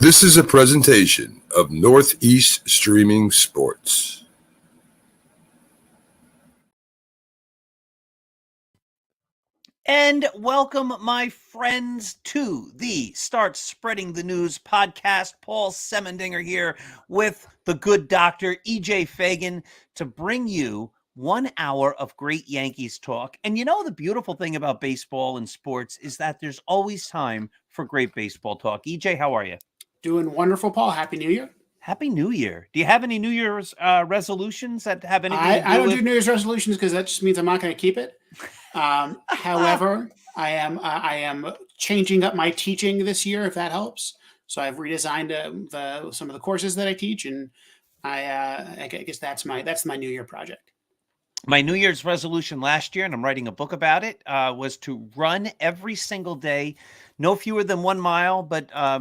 This is a presentation of Northeast Streaming Sports. And welcome, my friends, to the Start Spreading the News podcast. Paul Semendinger here with the good doctor, EJ Fagan, to bring you 1 hour of great Yankees talk. And you know, the beautiful thing about baseball and sports is that there's always time for great baseball talk. EJ, how are you? Doing wonderful, Paul. Happy New Year. Happy New Year. Do you have any New Year's resolutions that have anything to do I don't with... do New Year's resolutions because that just means I'm not going to keep it. However, I am changing up my teaching this year, if that helps. So I've redesigned some of the courses that I teach, and I guess that's my New Year project. My New Year's resolution last year, and I'm writing a book about it, was to run every single day, no fewer than 1 mile. But I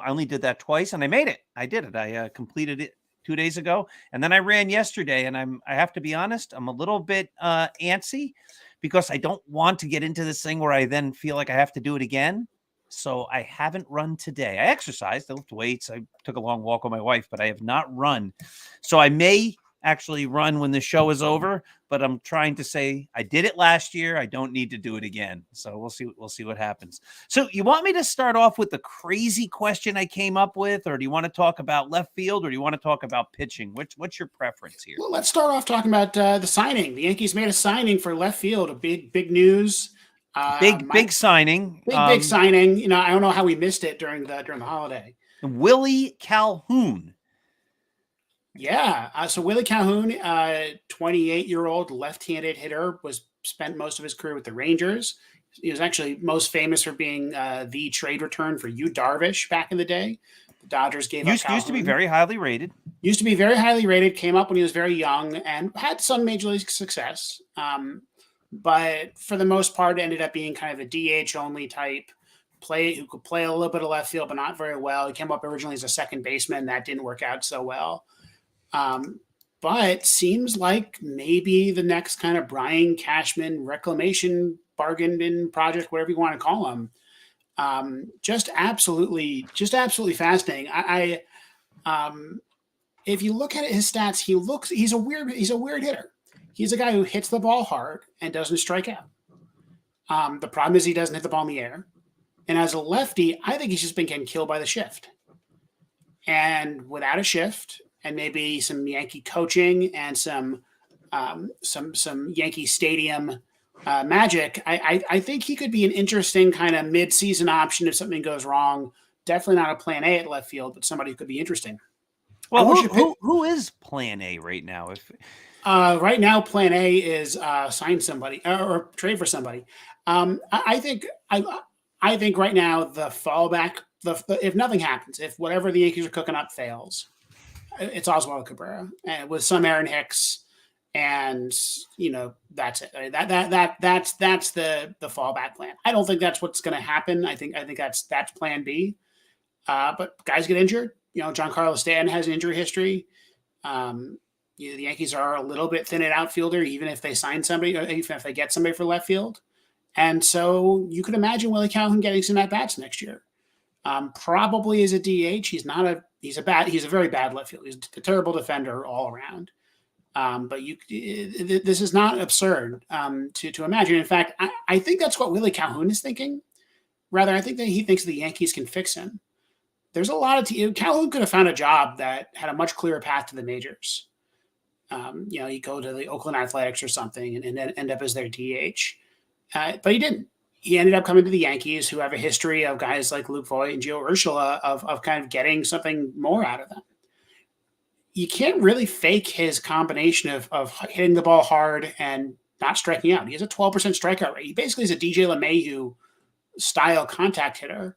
only did that twice, and I made it. I did it. I completed it 2 days ago, and then I ran yesterday. And I have to be honest, I'm a little bit antsy because I don't want to get into this thing where I then feel like I have to do it again. So I haven't run today. I exercised, I lifted weights, I took a long walk with my wife, but I have not run. So I may actually run when the show is over, but I'm trying to say I did it last year. I don't need to do it again. So we'll see what happens. So you want me to start off with the crazy question I came up with, or do you want to talk about left field, or do you want to talk about pitching? What's your preference here? Well, let's start off talking about the signing. The Yankees made a signing for left field, a big news. Big signing. Big signing. You know, I don't know how we missed it during the holiday. Willie Calhoun. Yeah. So Willie Calhoun, 28-year-old left-handed hitter, spent most of his career with the Rangers. He was actually most famous for being the trade return for Yu Darvish back in the day. The Dodgers gave up Calhoun. Used to be very highly rated. Came up when he was very young and had some major league success. But for the most part, ended up being kind of a DH only type who could play a little bit of left field, but not very well. He came up originally as a second baseman. That didn't work out so well. But seems like maybe the next kind of Brian Cashman reclamation bargain bin project, whatever you want to call him. Just absolutely fascinating. If you look at his stats, he's a weird hitter. He's a guy who hits the ball hard and doesn't strike out. The problem is he doesn't hit the ball in the air. And as a lefty, I think he's just been getting killed by the shift. And without a shift, and maybe some Yankee coaching and some Yankee Stadium magic, I think he could be an interesting kind of mid-season option if something goes wrong. Definitely not a plan A at left field, but somebody who could be interesting. Well, who is plan A right now? Right now, plan A is sign somebody or trade for somebody. I think right now the fallback, if nothing happens, if whatever the Yankees are cooking up fails, it's Oswaldo Cabrera and with some Aaron Hicks, and that's it. That's the fallback plan. I don't think that's what's going to happen. I think that's plan B. But guys get injured. Giancarlo Stanton has an injury history. The Yankees are a little bit thin at outfielder, even if they sign somebody, or even if they get somebody for left field. And so you could imagine Willie Calhoun getting some at-bats next year. Probably as a DH. He's a very bad left field. He's a terrible defender all around. But this is not absurd to imagine. In fact, I think that's what Willie Calhoun is thinking. Rather, I think that he thinks the Yankees can fix him. There's a lot of Calhoun could have found a job that had a much clearer path to the majors. You go to the Oakland Athletics or something and then end up as their DH. But he didn't. He ended up coming to the Yankees, who have a history of guys like Luke Voigt and Gio Urshela of kind of getting something more out of them. You can't really fake his combination of hitting the ball hard and not striking out. He has a 12% strikeout rate. He basically is a DJ LeMahieu style contact hitter,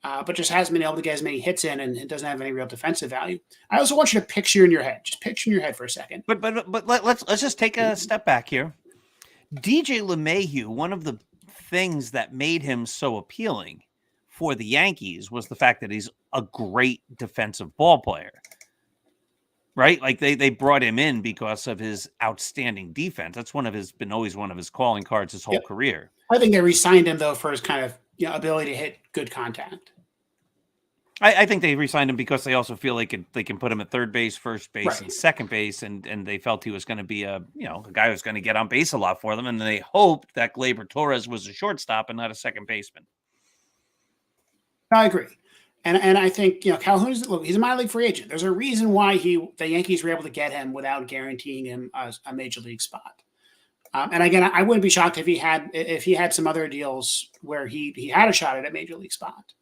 but just hasn't been able to get as many hits in and doesn't have any real defensive value. I also want you to picture in your head. Just picture in your head for a second. But let's just take a step back here. DJ LeMahieu, one of the things that made him so appealing for the Yankees was the fact that he's a great defensive ball player, right? Like they brought him in because of his outstanding defense. That's been always one of his calling cards his whole career. I think they re-signed him though for his kind of ability to hit good contact. I think they re-signed him because they also feel they can put him at third base, first base, Right. and second base, and they felt he was going to be a guy who's going to get on base a lot for them, and they hoped that Gleyber Torres was a shortstop and not a second baseman. I agree. And I think, Calhoun's, look, he's a minor league free agent. There's a reason why the Yankees were able to get him without guaranteeing him a major league spot. And again, I wouldn't be shocked if he had some other deals where he had a shot at a major league spot.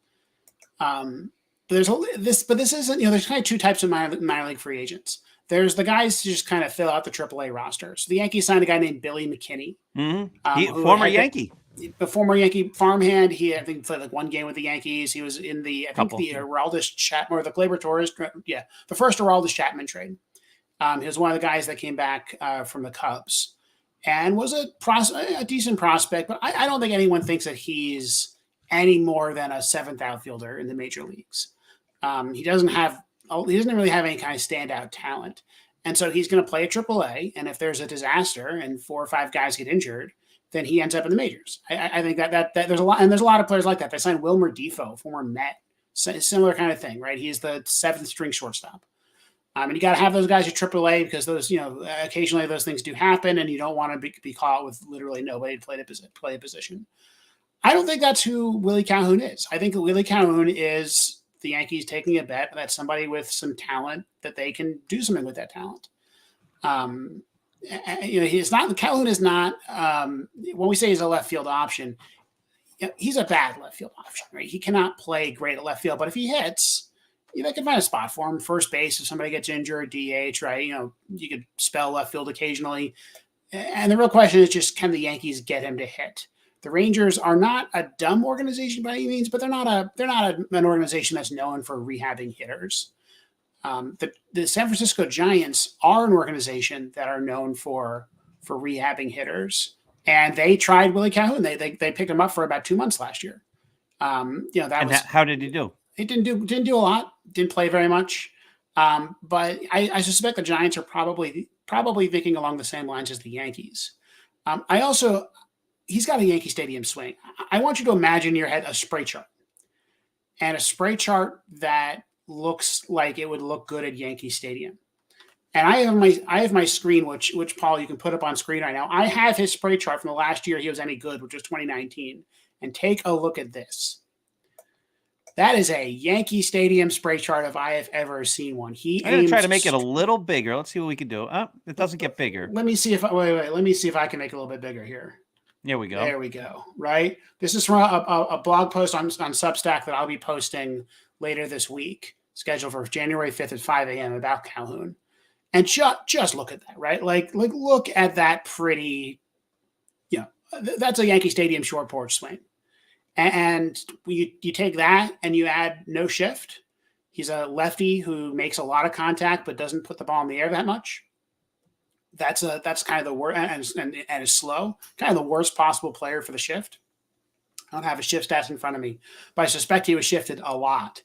But this isn't, there's kind of two types of minor league free agents. There's the guys who just kind of fill out the AAA roster. So the Yankees signed a guy named Billy McKinney, Former Yankee. The former Yankee farmhand. I think played like one game with the Yankees. He was in the Aroldis Chapman or the Gleyber Torres, the first Aroldis Chapman trade. He was one of the guys that came back from the Cubs and was a decent prospect. But I don't think anyone thinks that he's any more than a seventh outfielder in the major leagues. He doesn't really have any kind of standout talent, and so he's going to play at AAA. And if there's a disaster and 4 or 5 guys get injured, then he ends up in the majors. I think that there's a lot of players like that. They signed Wilmer Defoe, former Met, similar kind of thing, right? He's the 7th string shortstop. And you got to have those guys at AAA because those, occasionally those things do happen, and you don't want to be caught with literally nobody to play a position. I don't think that's who Willie Calhoun is. I think Willie Calhoun is the Yankees taking a bet that somebody with some talent that they can do something with that talent. Calhoun is not. When we say he's a left field option, he's a bad left field option. Right? He cannot play great at left field, but if he hits, they can find a spot for him. First base if somebody gets injured, DH, right? You could spell left field occasionally. And the real question is just, can the Yankees get him to hit? The Rangers are not a dumb organization by any means, but they're not an organization that's known for rehabbing hitters. The San Francisco Giants are an organization that are known for rehabbing hitters, and they tried Willie Calhoun. They picked him up for about 2 months last year. How did he do? He didn't do a lot. Didn't play very much. But I suspect the Giants are probably thinking along the same lines as the Yankees. He's got a Yankee Stadium swing. I want you to imagine in your head a spray chart, and a spray chart that looks like it would look good at Yankee Stadium. And I have my screen, which Paul, you can put up on screen right now. I have his spray chart from the last year he was any good, which was 2019. And take a look at this. That is a Yankee Stadium spray chart if I have ever seen one. I'm going to try to make it a little bigger. Let's see what we can do. It doesn't get bigger. Let me see if I can make it a little bit bigger here. There we go. There we go. Right. This is from a blog post on Substack that I'll be posting later this week, scheduled for January 5th at 5 a.m. about Calhoun. And just look at that, right? Like look at that pretty, that's a Yankee Stadium short porch swing. And you take that and you add no shift. He's a lefty who makes a lot of contact but doesn't put the ball in the air that much. That's kind of the worst, and is slow. Kind of the worst possible player for the shift. I don't have his shift stats in front of me, but I suspect he was shifted a lot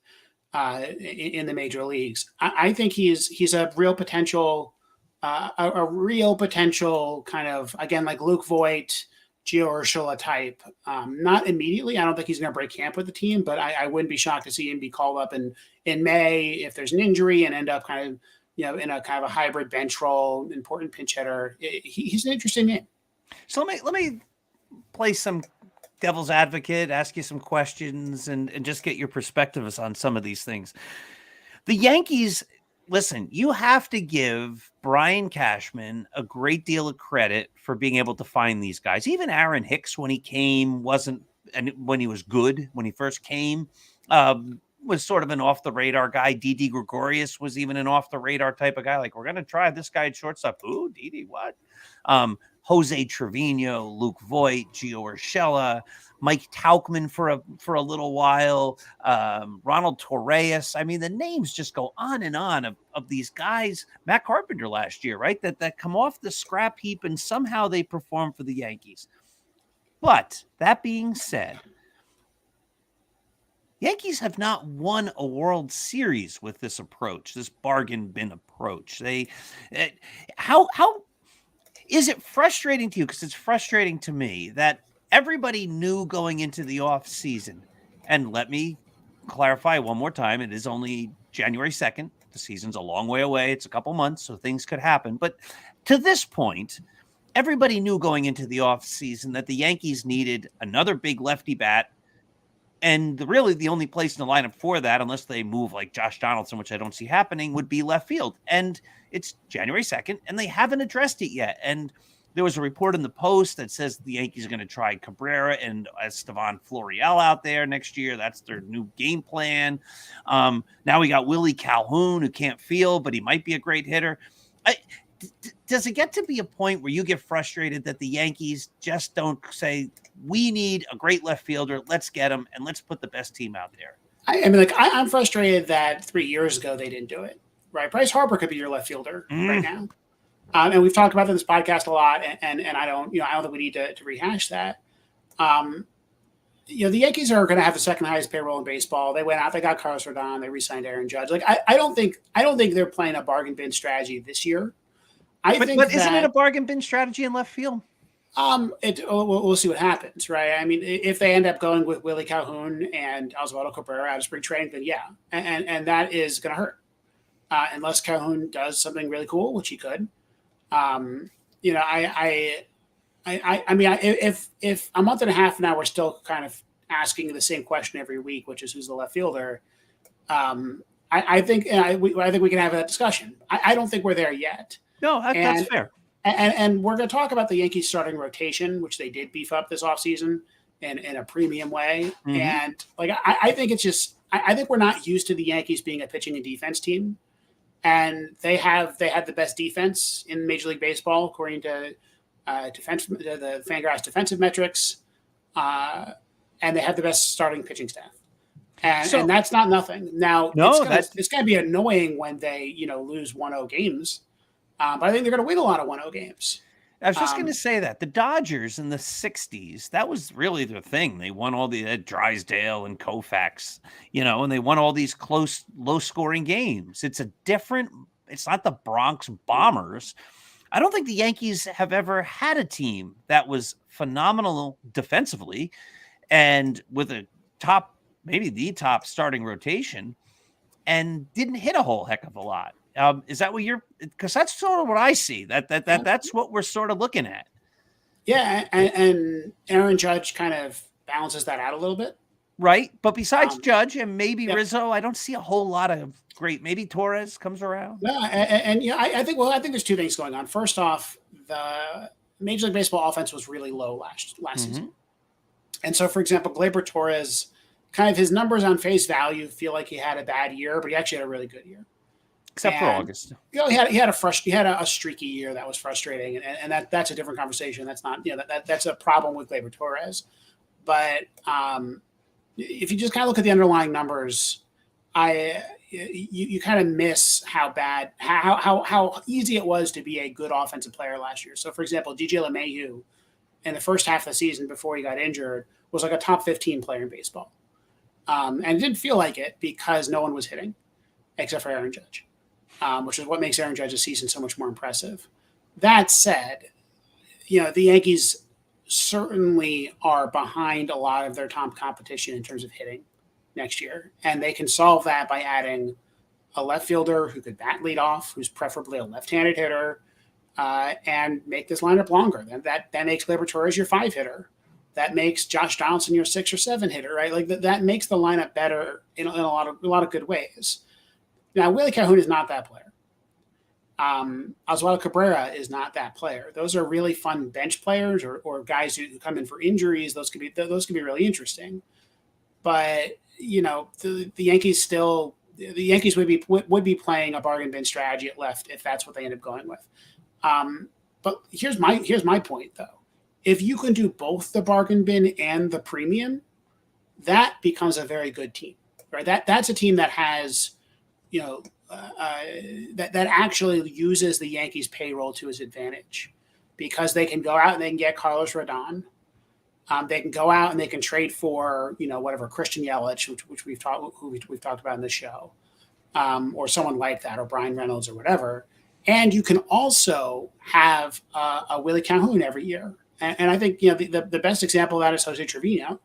in the major leagues. I think he's a real potential, a real potential kind of, again, like Luke Voigt, Gio Urshela type. Not immediately. I don't think he's going to break camp with the team, but I wouldn't be shocked to see him be called up in May if there's an injury and end up kind of, in a kind of a hybrid bench role, important pinch hitter. He's an interesting name. So let me play some devil's advocate, ask you some questions, and just get your perspectives on some of these things. The Yankees, listen, you have to give Brian Cashman a great deal of credit for being able to find these guys. Even Aaron Hicks, when he came, when he was good, when he first came, was sort of an off-the-radar guy. Didi Gregorius was even an off-the-radar type of guy. Like, we're going to try this guy at shortstop. Ooh, Didi, what? Jose Trevino, Luke Voigt, Gio Urshela, Mike Tauchman for a little while, Ronald Torres. I mean, the names just go on and on of these guys. Matt Carpenter last year, right? That come off the scrap heap and somehow they perform for the Yankees. But that being said, Yankees have not won a World Series with this approach, this bargain bin approach. How is it frustrating to you? Because it's frustrating to me that everybody knew going into the off season, and let me clarify one more time, it is only January 2nd. The season's a long way away. It's a couple months, so things could happen. But to this point, everybody knew going into the offseason that the Yankees needed another big lefty bat. And really the only place in the lineup for that, unless they move like Josh Donaldson, which I don't see happening, would be left field. And it's January 2nd, and they haven't addressed it yet. And there was a report in the Post that says the Yankees are going to try Cabrera and Estevan Florial out there next year. That's their new game plan. Now we got Willie Calhoun, who can't field, but he might be a great hitter. Does it get to be a point where you get frustrated that the Yankees just don't say, we need a great left fielder, let's get him, and let's put the best team out there? I mean, I'm frustrated that 3 years ago they didn't do it, right? Bryce Harper could be your left fielder right now. And we've talked about this podcast a lot, and I don't think we need to rehash that. The Yankees are going to have the second highest payroll in baseball. They went out, they got Carlos Rodon, they re-signed Aaron Judge. Like I don't think they're playing a bargain bin strategy this year. But isn't it a bargain bin strategy in left field? We'll see what happens, right? I mean, if they end up going with Willie Calhoun and Oswaldo Cabrera out of spring training, then yeah, and that is going to hurt unless Calhoun does something really cool, which he could. I mean, if a month and a half now we're still kind of asking the same question every week, which is who's the left fielder, I think we can have that discussion. I don't think we're there yet. No, that's fair. And we're going to talk about the Yankees starting rotation, which they did beef up this offseason in a premium way. Mm-hmm. And I think it's just I think we're not used to the Yankees being a pitching and defense team. And they had the best defense in Major League Baseball, according to the Fangraphs defensive metrics. And they have the best starting pitching staff. And that's not nothing. Now, it's going to be annoying when they lose 1-0 games. But I think they're going to win a lot of 1-0 games. I was just going to say that the Dodgers in the 60s, that was really their thing. They won all the Drysdale and Koufax, and they won all these close, low-scoring games. It's not the Bronx Bombers. I don't think the Yankees have ever had a team that was phenomenal defensively and with maybe the top starting rotation and didn't hit a whole heck of a lot. Is that what because that's sort of what I see. That's what we're sort of looking at. Yeah, and Aaron Judge kind of balances that out a little bit. Right. But besides Judge and maybe Rizzo, I don't see a whole lot of great. Maybe Torres comes around. Yeah, I think there's two things going on. First off, the Major League Baseball offense was really low last season. And so, for example, Gleyber Torres, kind of his numbers on face value feel like he had a bad year, but he actually had a really good year. Except for August. He had a streaky year that was frustrating, and that's a different conversation. That's not that's a problem with Gleyber Torres. But if you just kind of look at the underlying numbers, you kind of miss how easy it was to be a good offensive player last year. So, for example, DJ LeMahieu in the first half of the season before he got injured was like a top 15 player in baseball, and it didn't feel like it because no one was hitting except for Aaron Judge. Which is what makes Aaron Judge's season so much more impressive. That said, the Yankees certainly are behind a lot of their top competition in terms of hitting next year. And they can solve that by adding a left fielder who could bat lead off, who's preferably a left-handed hitter, and make this lineup longer. That makes Gleyber Torres your 5 hitter. That makes Josh Donaldson your 6 or 7 hitter, right? Like that makes the lineup better in a lot of good ways. Now, Willie Calhoun is not that player. Oswaldo Cabrera is not that player. Those are really fun bench players or guys who come in for injuries. Those could be really interesting. But the Yankees would be playing a bargain bin strategy at left if that's what they end up going with. But here's my point though. If you can do both the bargain bin and the premium, that becomes a very good team, right? That's a team that has that actually uses the Yankees payroll to his advantage because they can go out and they can get Carlos Rodon. They can go out and they can trade for, whatever, Christian Yelich, which we've talked about in the show, or someone like that, or Brian Reynolds or whatever. And you can also have a Willie Calhoun every year. And I think, the best example of that is Jose Trevino,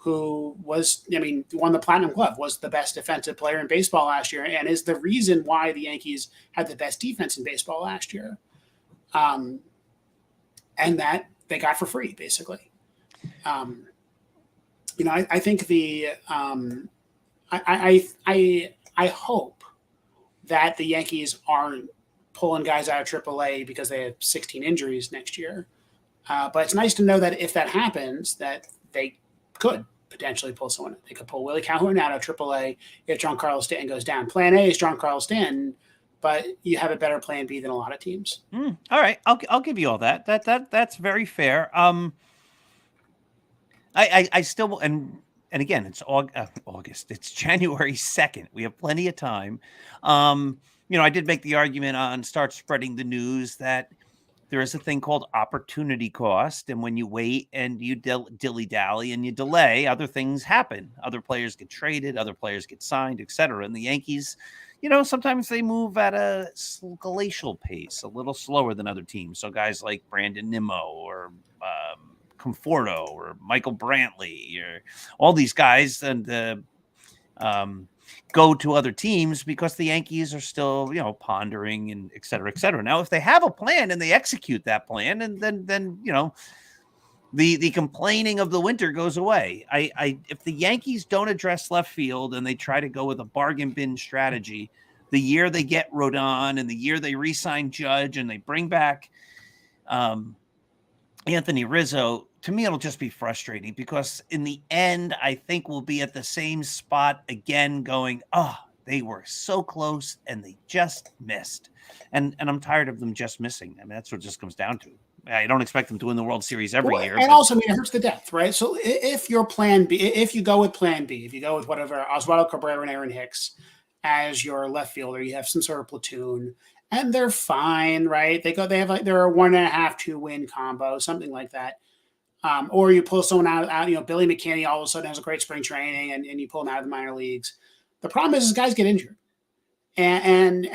who was, I mean, won the Platinum Glove, was the best defensive player in baseball last year, and is the reason why the Yankees had the best defense in baseball last year. And that they got for free, basically. I think I hope that the Yankees aren't pulling guys out of AAA because they have 16 injuries next year. But it's nice to know that if that happens, that they could potentially pull someone. They could pull Willie Calhoun out of AAA if Giancarlo Stanton goes down. Plan A is Giancarlo Stanton, but you have a better Plan B than a lot of teams. All right, I'll give you all that. That's very fair. I still and again, it's August. It's January 2nd. We have plenty of time. I did make the argument on Start Spreading the News that there is a thing called opportunity cost. And when you wait and you dilly-dally and you delay, other things happen. Other players get traded, other players get signed, etc. And the Yankees, sometimes they move at a glacial pace, a little slower than other teams. So guys like Brandon Nimmo or Conforto or Michael Brantley or all these guys and go to other teams because the Yankees are still, pondering and et cetera, et cetera. Now, if they have a plan and they execute that plan, and then the complaining of the winter goes away. If the Yankees don't address left field and they try to go with a bargain bin strategy, the year they get Rodon and the year they re-sign Judge and they bring back Anthony Rizzo, to me, it'll just be frustrating because in the end, I think we'll be at the same spot again going, they were so close and they just missed. And I'm tired of them just missing. I mean, that's what it just comes down to. I don't expect them to win the World Series every year. And also, it hurts the depth, right? So if your Plan B, if you go with Plan B, if you go with whatever, Oswaldo Cabrera and Aaron Hicks as your left fielder, you have some sort of platoon, and they're fine, right? They're a 1.5, 2 win combo, something like that. Or you pull someone out, Billy McKinney all of a sudden has a great spring training and you pull him out of the minor leagues. The problem is guys get injured. And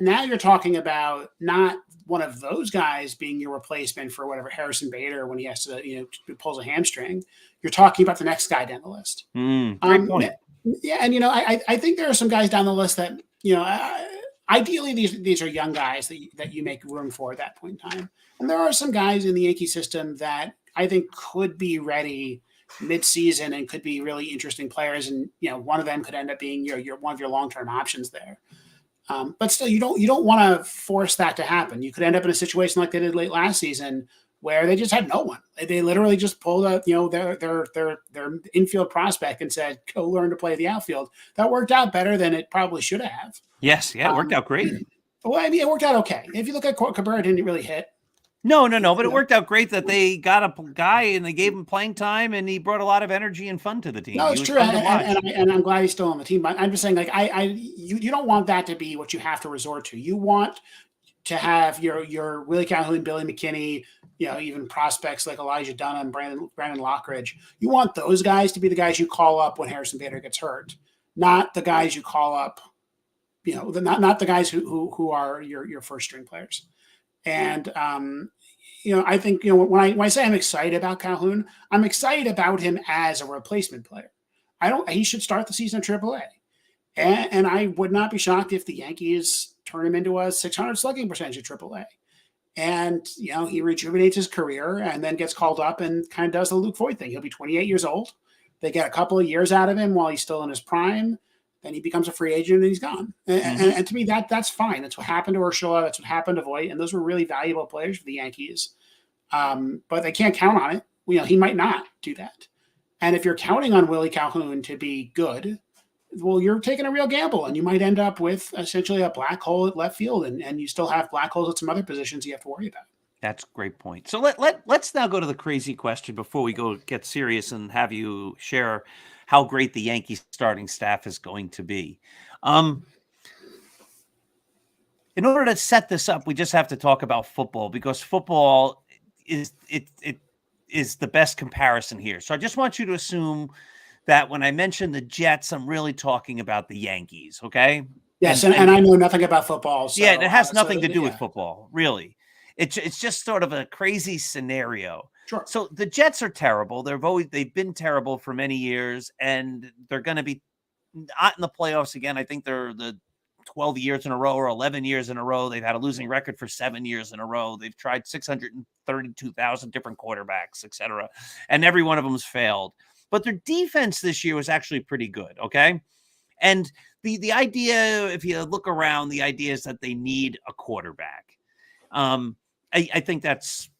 now you're talking about not one of those guys being your replacement for whatever Harrison Bader when he has to, pulls a hamstring. You're talking about the next guy down the list. Great point. Yeah. And, I think there are some guys down the list that, ideally these are young guys that you make room for at that point in time. And there are some guys in the Yankee system that I think could be ready mid-season and could be really interesting players. And, one of them could end up being your one of your long-term options there. But still, you don't want to force that to happen. You could end up in a situation like they did late last season where they just had no one. They literally just pulled out, their infield prospect and said, go learn to play the outfield. That worked out better than it probably should have. Yes. Yeah. It worked out great. Well, I mean, it worked out okay. If you look at Cabrera, didn't really hit. No. But it worked out great that they got a guy and they gave him playing time and he brought a lot of energy and fun to the team. No, it's true. And I'm glad he's still on the team. But I'm just saying, you don't want that to be what you have to resort to. You want to have your Willie Calhoun, Billy McKinney, even prospects like Elijah Dunham, Brandon Lockridge. You want those guys to be the guys you call up when Harrison Bader gets hurt, not the guys you call up, not the guys who are your first string players. And, I think, when I say I'm excited about Calhoun, I'm excited about him as a replacement player. He should start the season at AAA. And I would not be shocked if the Yankees turn him into a 600 slugging percentage at AAA. And, he rejuvenates his career and then gets called up and kind of does the Luke Voigt thing. He'll be 28 years old. They get a couple of years out of him while he's still in his prime. Then he becomes a free agent and he's gone. And to me, that's fine. That's what happened to Urshela. That's what happened to Voigt. And those were really valuable players for the Yankees. But they can't count on it. He might not do that. And if you're counting on Willie Calhoun to be good, well, you're taking a real gamble and you might end up with essentially a black hole at left field. And you still have black holes at some other positions you have to worry about. That's a great point. So let's now go to the crazy question before we go get serious and have you share how great the Yankees starting staff is going to be. In order to set this up, we just have to talk about football because football is the best comparison here. So I just want you to assume that when I mention the Jets, I'm really talking about the Yankees. Okay. Yes. And I know nothing about football. So, it has nothing to do with football, really. It's just sort of a crazy scenario. Sure. So the Jets are terrible. They've been terrible for many years, and they're going to be not in the playoffs again. I think they're the 12 years in a row or 11 years in a row. They've had a losing record for 7 years in a row. They've tried 632,000 different quarterbacks, etc., and every one of them has failed. But their defense this year was actually pretty good. Okay. And the idea, if you look around, the idea is that they need a quarterback. I think that's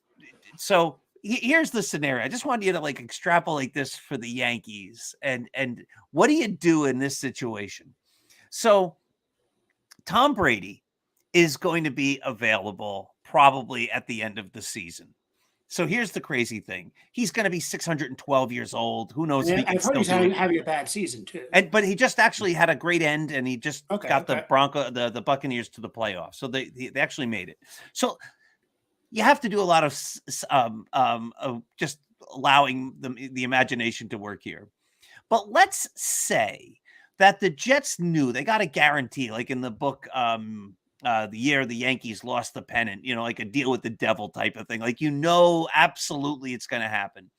so. Here's the scenario. I just want you to like extrapolate this for the Yankees, and what do you do in this situation? So Tom Brady is going to be available probably at the end of the season. So here's the crazy thing. He's going to be 612 years old. Who knows if he can I've heard still he's do it. having a bad season too. But he just actually had a great end, and he just got the Buccaneers to the playoffs. So they actually made it. So you have to do a lot of just allowing the imagination to work here. But let's say that the Jets knew they got a guarantee, like in the book, the year the Yankees lost the pennant, like a deal with the devil type of thing. Like, absolutely it's going to happen.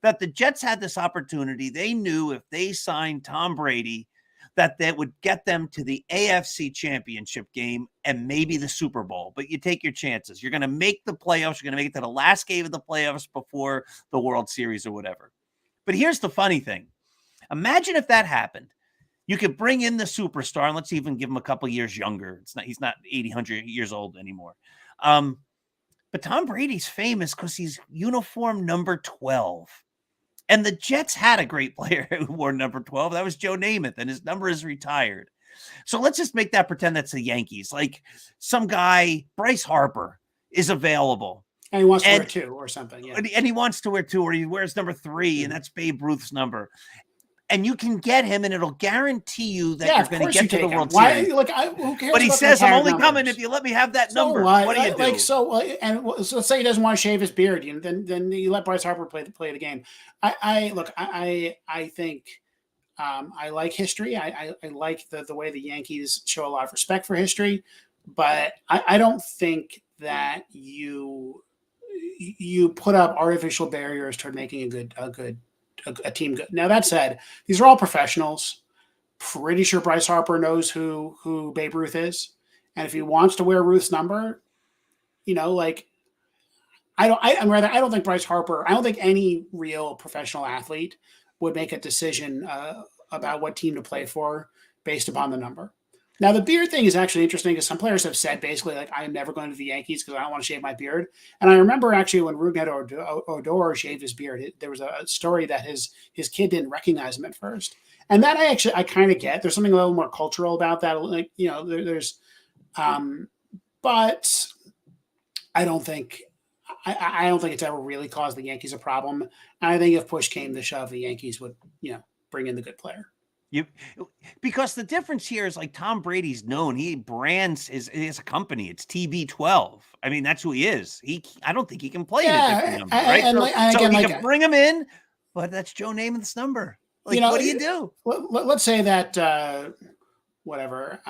That the Jets had this opportunity. They knew if they signed Tom Brady, that would get them to the AFC Championship game and maybe the Super Bowl. But you take your chances. You're going to make the playoffs. You're going to make it to the last game of the playoffs before the World Series or whatever. But here's the funny thing. Imagine if that happened. You could bring in the superstar, and let's even give him a couple years younger. He's not 80, 100 years old anymore. But Tom Brady's famous because he's uniform number 12. And the Jets had a great player who wore number 12. That was Joe Namath, and his number is retired. So let's just make that pretend that's the Yankees. Like some guy, Bryce Harper, is available. And he wants to wear 2 or something. Yeah. And he wants to wear 2, or he wears number 3, and that's Babe Ruth's number. And you can get him, and it'll guarantee you that you're going to get to the World Series. Who cares? But he says, "I'm only coming if you let me have that number." What do you do? So let's say he doesn't want to shave his beard. Then you let Bryce Harper play the game. I think I like history. I like the way the Yankees show a lot of respect for history, but I don't think that you put up artificial barriers toward making a team good. Now that said, these are all professionals. Pretty sure Bryce Harper knows who Babe Ruth is, and if he wants to wear Ruth's number, I don't think Bryce Harper. I don't think any real professional athlete would make a decision about what team to play for based upon the number. Now, the beard thing is actually interesting because some players have said basically like, I am never going to the Yankees because I don't want to shave my beard. And I remember actually when Rougned Odor shaved his beard, there was a story that his kid didn't recognize him at first. And that I kind of get. There's something a little more cultural about that. Like, but I don't think it's ever really caused the Yankees a problem. And I think if push came to shove, the Yankees would, bring in the good player. Because the difference here is like Tom Brady's known. He brands his company. It's TB12. I mean, that's who he is. I don't think he can play in a different number, right? So you can bring him in, but that's Joe Namath's number. Like, what do you do? Let's say that whatever.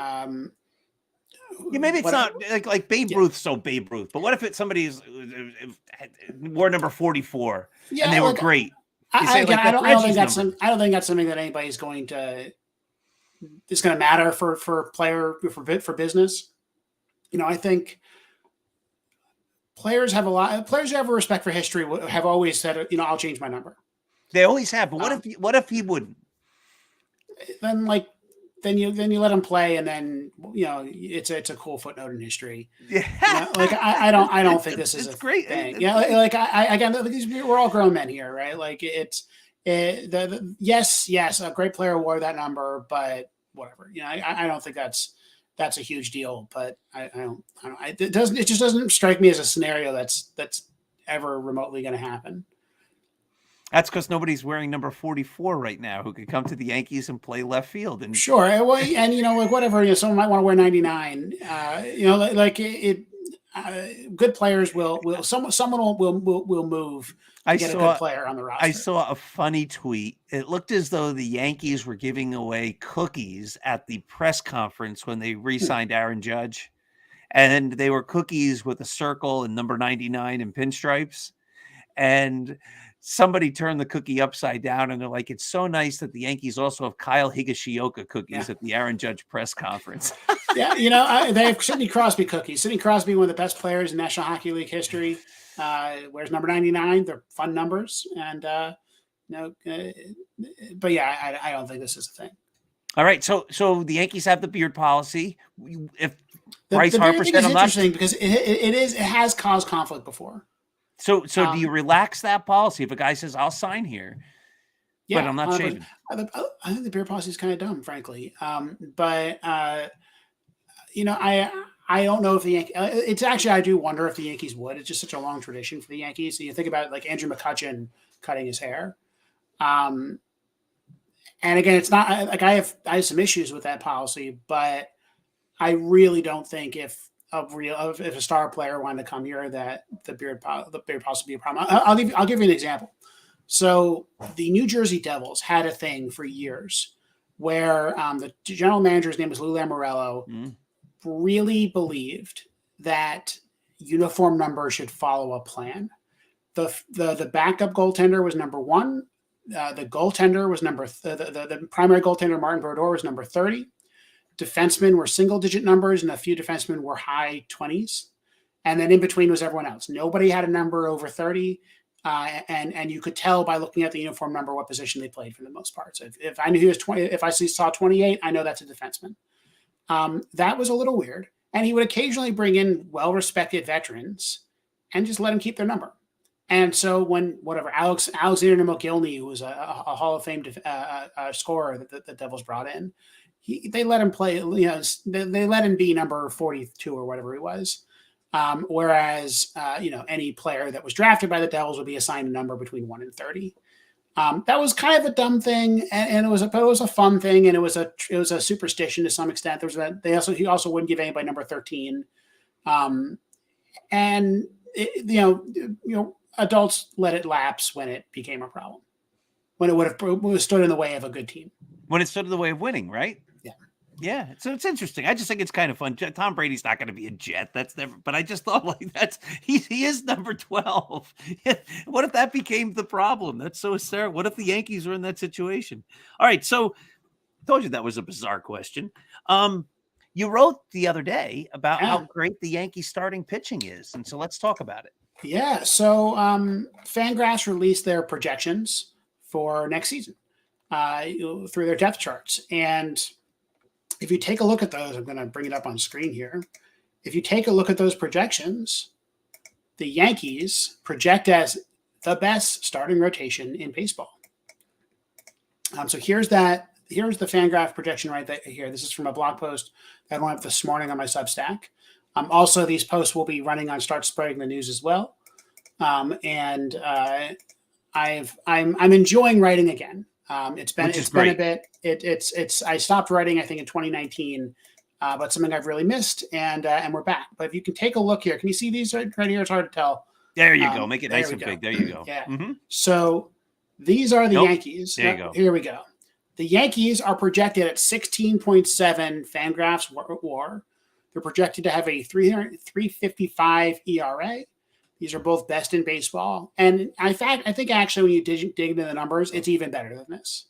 Maybe it's not like Babe Ruth, so Babe Ruth. But what if somebody's wore number 44 and they were great? I don't think that's something that anybody's going to matter for business. I think players who have a respect for history have always said, I'll change my number. They always have, but what if he wouldn't? Then you let him play, and then it's a cool footnote in history. Yeah, I don't think this is a great thing. We're all grown men here, right? Like yes, a great player wore that number, but whatever. I don't think that's a huge deal. But I don't. It just doesn't strike me as a scenario that's ever remotely going to happen. That's because nobody's wearing number 44 right now who could come to the Yankees and play left field. And sure, well, and whatever. Someone might want to wear 99. Good players will. Someone will move. Get a good player on the roster. I saw a funny tweet. It looked as though the Yankees were giving away cookies at the press conference when they re-signed Aaron Judge, and they were cookies with a circle and number 99 and pinstripes. and somebody turned the cookie upside down, and they're like, "It's so nice that the Yankees also have Kyle Higashioka cookies at the Aaron Judge press conference." Yeah, they have Sidney Crosby cookies. Sidney Crosby, one of the best players in National Hockey League history, wears number 99. They're fun numbers, and but yeah, I don't think this is a thing. All right, so the Yankees have the beard policy. If Bryce the Harper thing said, is "I'm not," interesting because it has caused conflict before. so do you relax that policy if a guy says, "I'll sign here," but I'm not 100%. shaving? I think the beard policy is kind of dumb, frankly. But I don't know if the Yankees. It's actually, I do wonder if the Yankees would. It's just such a long tradition for the Yankees. So you think about like Andrew McCutchen cutting his hair. And again, it's not like I have some issues with that policy, but I really don't think if a star player wanted to come here that the beard policy would be a problem. I'll give you an example. So the New Jersey Devils had a thing for years where the general manager's name was Lou Lamoriello. Really believed that uniform number should follow a plan. The backup goaltender was number 1. The goaltender was the primary goaltender, Martin Brodeur, was number 30. Defensemen were single-digit numbers, and a few defensemen were high 20s. And then in between was everyone else. Nobody had a number over 30, and you could tell by looking at the uniform number what position they played for the most part. So if I knew he was 20, if I saw 28, I know that's a defenseman. That was a little weird. And he would occasionally bring in well-respected veterans and just let them keep their number. And so when Alexander McGillney, who was a Hall of Fame scorer that the Devils brought in, they let him play. They let him be number 42 or whatever he was. Whereas any player that was drafted by the Devils would be assigned a number between 1 and 30. That was kind of a dumb thing, and it was a fun thing, and it was a superstition to some extent. He also wouldn't give anybody number 13, and adults let it lapse when it became a problem, when it would have stood in the way of a good team, when it stood in the way of winning, right? Yeah, so it's interesting. I just think it's kind of fun. Tom Brady's not going to be a Jet. That's never. But I just thought he is number 12. What if that became the problem? That's so hysterical. What if the Yankees were in that situation? All right, so I told you that was a bizarre question. You wrote the other day about how great the Yankees starting pitching is, and so let's talk about it. Yeah. So Fangraphs released their projections for next season through their depth charts, and if you take a look at those, I'm going to bring it up on screen here. If you take a look at those projections, the Yankees project as the best starting rotation in baseball. So here's the Fangraph projection right here. This is from a blog post that I went up this morning on my Substack. Also, these posts will be running on Start Spreading the News as well. I'm enjoying writing again. It's been a bit. I stopped writing, I think, in 2019, but something I've really missed, and we're back. But if you can take a look here, can you see these right here? It's hard to tell. There you go. Make it nice and big. There you go. Yeah. Mm-hmm. So these are the Yankees. There you go. Here we go. The Yankees are projected at 16.7 Fangraphs WAR. They're projected to have a 3.55 ERA. These are both best in baseball. And in fact, I think actually when you dig into the numbers, it's even better than this.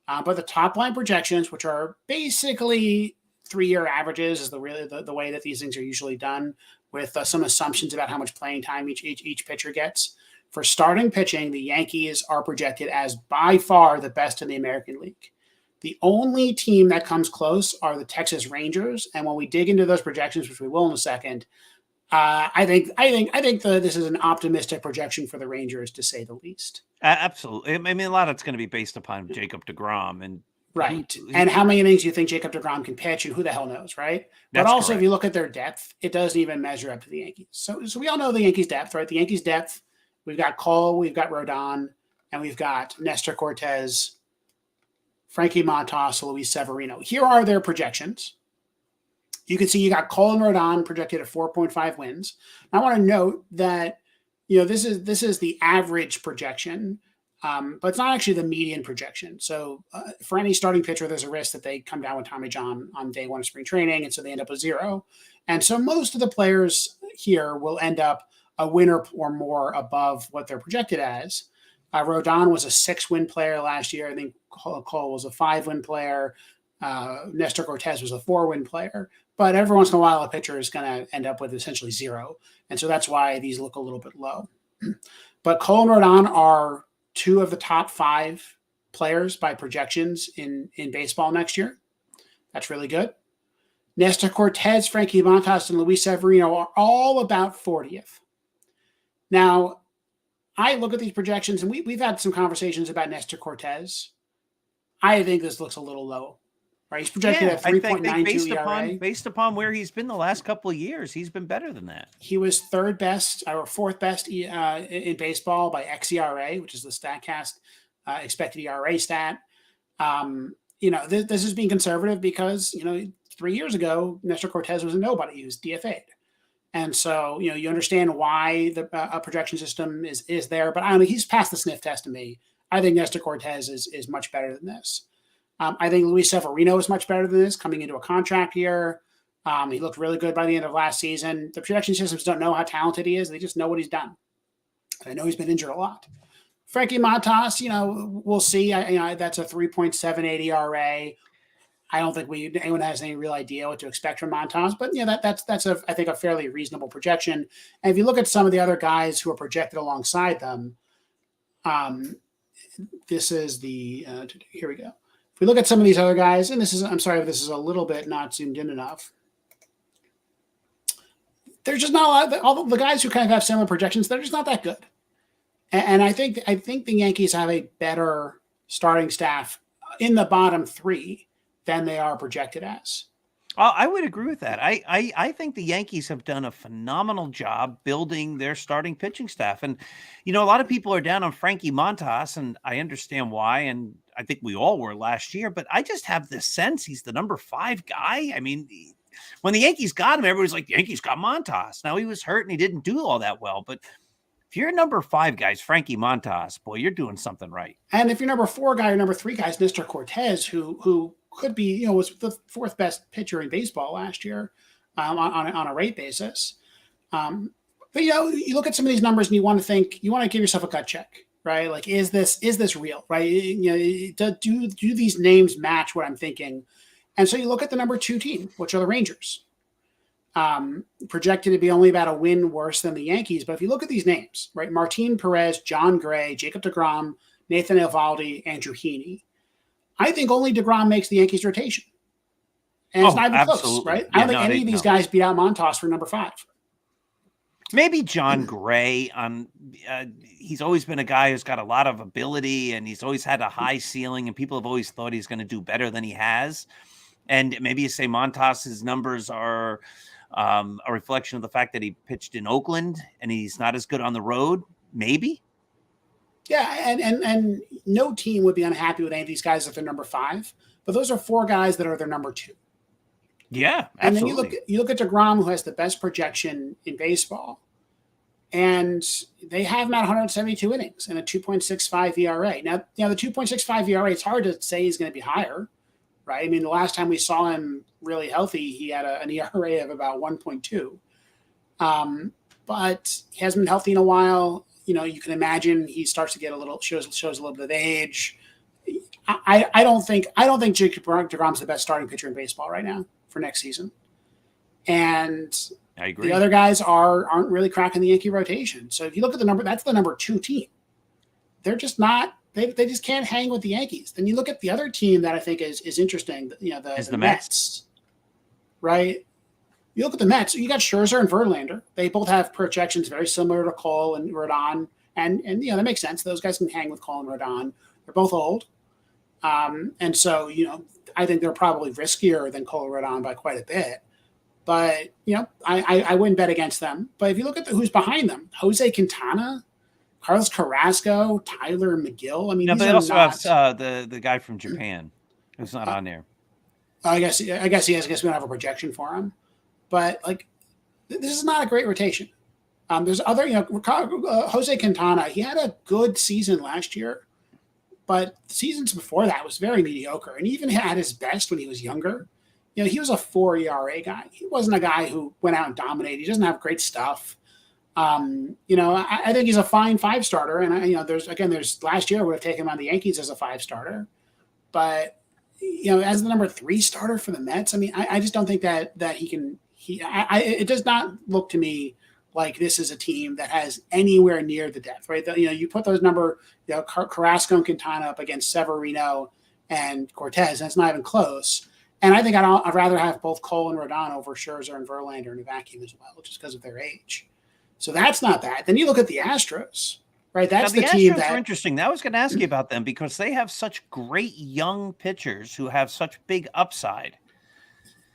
But the top line projections, which are basically 3-year averages, is the way that these things are usually done, with some assumptions about how much playing time each pitcher gets. For starting pitching, the Yankees are projected as by far the best in the American League. The only team that comes close are the Texas Rangers. And when we dig into those projections, which we will in a second, I think this is an optimistic projection for the Rangers, to say the least. Absolutely. I mean, a lot of it's going to be based upon Jacob deGrom and right. And how many innings do you think Jacob deGrom can pitch, and who the hell knows, right? But also, correct. If you look at their depth, it doesn't even measure up to the Yankees. So we all know the Yankees' depth, right? The Yankees' depth. We've got Cole, we've got Rodon, and we've got Nestor Cortez, Frankie Montas, Luis Severino. Here are their projections. You can see you got Cole and Rodon projected at 4.5 wins. I want to note that this is the average projection, but it's not actually the median projection. So for any starting pitcher, there's a risk that they come down with Tommy John on day 1 of spring training, and so they end up with 0. And so most of the players here will end up a win or more above what they're projected as. Rodon was a 6-win player last year. I think Cole was a 5-win player. Nestor Cortez was a 4-win player. But every once in a while, a pitcher is going to end up with essentially 0. And so that's why these look a little bit low. But Cole and Rodon are 2 of the top 5 players by projections in baseball next year. That's really good. Nestor Cortez, Frankie Montas, and Luis Severino are all about 40th. Now, I look at these projections, and we've had some conversations about Nestor Cortez. I think this looks a little low. Right? He's projected at 3.92 ERA. Based upon where he's been the last couple of years, he's been better than that. He was 3rd best or 4th best in baseball by xERA, which is the StatCast expected ERA stat. This is being conservative because 3 years ago Nestor Cortez was a nobody. He was DFA'd, and so you understand why the projection system is there. But I don't know. He's passed the sniff test to me. I think Nestor Cortez is much better than this. I think Luis Severino is much better than this coming into a contract year. He looked really good by the end of last season. The projection systems don't know how talented he is. They just know what he's done. I know he's been injured a lot. Frankie Montas, we'll see. That's a 3.78 ERA. I don't think anyone has any real idea what to expect from Montas, but that's I think a fairly reasonable projection. And if you look at some of the other guys who are projected alongside them, this is here we go. If we look at some of these other guys, and I'm sorry if this is a little bit not zoomed in enough. There's just not a lot. All the guys who kind of have similar projections, they're just not that good. And I think the Yankees have a better starting staff in the bottom 3 than they are projected as. I would agree with that. I think the Yankees have done a phenomenal job building their starting pitching staff. And, a lot of people are down on Frankie Montas, and I understand why. And I think we all were last year, but I just have this sense he's the number 5 guy. I mean, when the Yankees got him, everybody's like, the Yankees got Montas. Now he was hurt and he didn't do all that well, but if you're number 5 guys, Frankie Montas, boy, you're doing something right. And if you're number 4 guy or number 3 guys, Nestor Cortez, who could be, was the 4th best pitcher in baseball last year on a rate basis. But you look at some of these numbers and you want to give yourself a gut check, right? Like, is this real, right? Do these names match what I'm thinking? And so you look at the number 2 team, which are the Rangers. Projected to be only about a win worse than the Yankees. But if you look at these names, right? Martin Perez, John Gray, Jacob deGrom, Nathan Eovaldi, Andrew Heaney. I think only deGrom makes the Yankees rotation. And it's not even close, right? I don't think any of these guys beat out Montas for number 5. Maybe John Gray. He's always been a guy who's got a lot of ability, and he's always had a high ceiling, and people have always thought he's going to do better than he has. And maybe you say Montas's numbers are a reflection of the fact that he pitched in Oakland and he's not as good on the road. Maybe. Yeah, and no team would be unhappy with any of these guys if they're number 5. But those are 4 guys that are their number 2. Yeah, absolutely. And then you look at deGrom, who has the best projection in baseball, and they have him at 172 innings and a 2.65 ERA. Now, the 2.65 ERA, it's hard to say he's going to be higher, right? I mean, the last time we saw him really healthy, he had an ERA of about 1.2. But he hasn't been healthy in a while. You can imagine he starts to get shows a little bit of age. I don't think Jacob deGrom's the best starting pitcher in baseball right now for next season. And I agree. The other guys aren't really cracking the Yankee rotation. So if you look at the number, that's the number 2 team. They're just not. They just can't hang with the Yankees. Then you look at the other team that I think is interesting. The Mets, right? You look at the Mets. You got Scherzer and Verlander. They both have projections very similar to Cole and Rodon, and that makes sense. Those guys can hang with Cole and Rodon. They're both old, and so I think they're probably riskier than Cole and Rodon by quite a bit. But I wouldn't bet against them. But if you look at who's behind them, Jose Quintana, Carlos Carrasco, Tyler McGill. I mean, but they also have the guy from Japan who's not on there. I guess he has. I guess we don't have a projection for him. But this is not a great rotation. There's other, Jose Quintana. He had a good season last year, but seasons before that was very mediocre. And even at his best when he was younger, he was a 4 ERA guy. He wasn't a guy who went out and dominated. He doesn't have great stuff. I think he's a fine 5-starter, and there's last year I would have taken him on the Yankees as a 5-starter, but as the number 3 starter for the Mets, I mean, I just don't think that he can. It does not look to me like this is a team that has anywhere near the depth, right? You put those Carrasco and Quintana up against Severino and Cortez, and it's not even close. And I think I'd rather have both Cole and Rodon over Scherzer and Verlander in a vacuum as well, just because of their age. So that's not bad. Then you look at the Astros, right? That's the team Astros are interesting. I was going to ask you about them because they have such great young pitchers who have such big upside.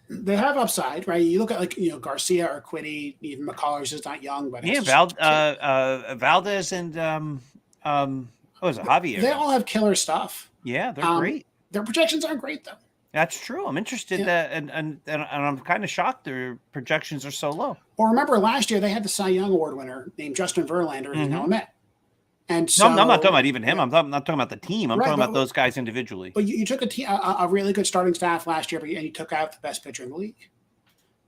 They have upside, right? You look at Garcia or Quiddy, even McCullers is not young, but Valdez and what was it, Javier? They all have killer stuff. Yeah, they're great. Their projections aren't great though. That's true. I'm interested that, and I'm kind of shocked their projections are so low. Well, remember last year they had the Cy Young Award winner named Justin Verlander, who's now a Met. And so, no, I'm not talking about even him. I'm not talking about the team. I'm talking about those guys individually. But you took a really good starting staff last year, and you took out the best pitcher in the league.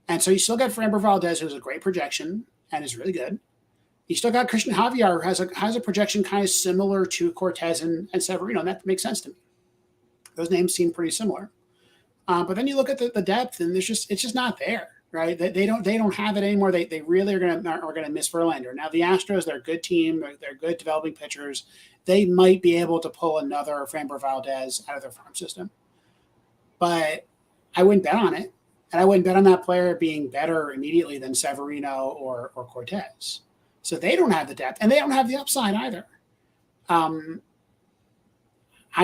And so you still got Framber Valdez, who's a great projection and is really good. You still got Christian Javier, who has a projection kind of similar to Cortez and Severino, and that makes sense to me. Those names seem pretty similar. But then you look at the depth, and it's just not there, right? They don't have it anymore. They really are gonna miss Verlander. Now the Astros, they're a good team. They're good developing pitchers. They might be able to pull another Framber Valdez out of their farm system, but I wouldn't bet on it, and I wouldn't bet on that player being better immediately than Severino or Cortez. So they don't have the depth, and they don't have the upside either. I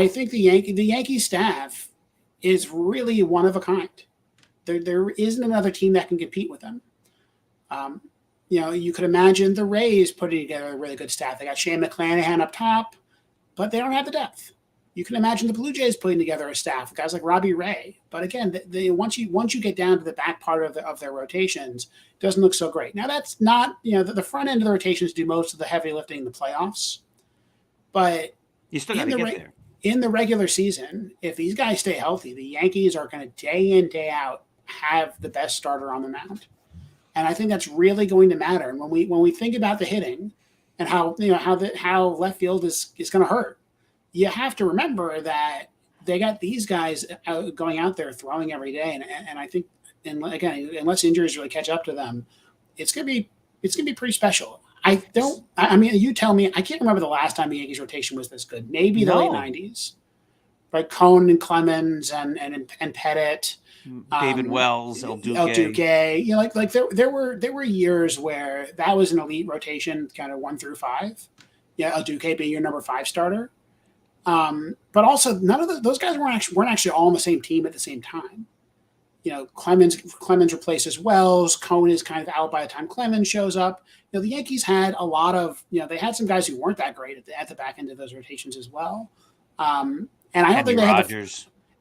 think the Yankee staff is really one of a kind. There isn't another team that can compete with them. You could imagine the Rays putting together a really good staff. They got Shane McClanahan up top, but they don't have the depth. You can imagine the Blue Jays putting together a staff, guys like Robbie Ray. But again, once you get down to the back part of their rotations, it doesn't look so great. Now that's not the front end of the rotations do most of the heavy lifting in the playoffs, but you still got to get there. In the regular season, if these guys stay healthy, the Yankees are going to day in, day out have the best starter on the mound. And I think that's really going to matter. And when we think about the hitting and how left field is going to hurt, you have to remember that they got these guys going out there throwing every day. And I think, and again, unless injuries really catch up to them, it's going to be pretty special. I mean, you tell me. I can't remember the last time the Yankees rotation was this good. Maybe the late '90s, right? Cone and Clemens and Pettit, David Wells, El Duque. There were years where that was an elite rotation, kind of 1 through 5. Yeah, El Duque being your number 5 starter. But also, none of those guys weren't actually all on the same team at the same time. Clemens replaces Wells. Cone is kind of out by the time Clemens shows up. The Yankees had a lot of, they had some guys who weren't that great at the back end of those rotations as well. And I don't think they had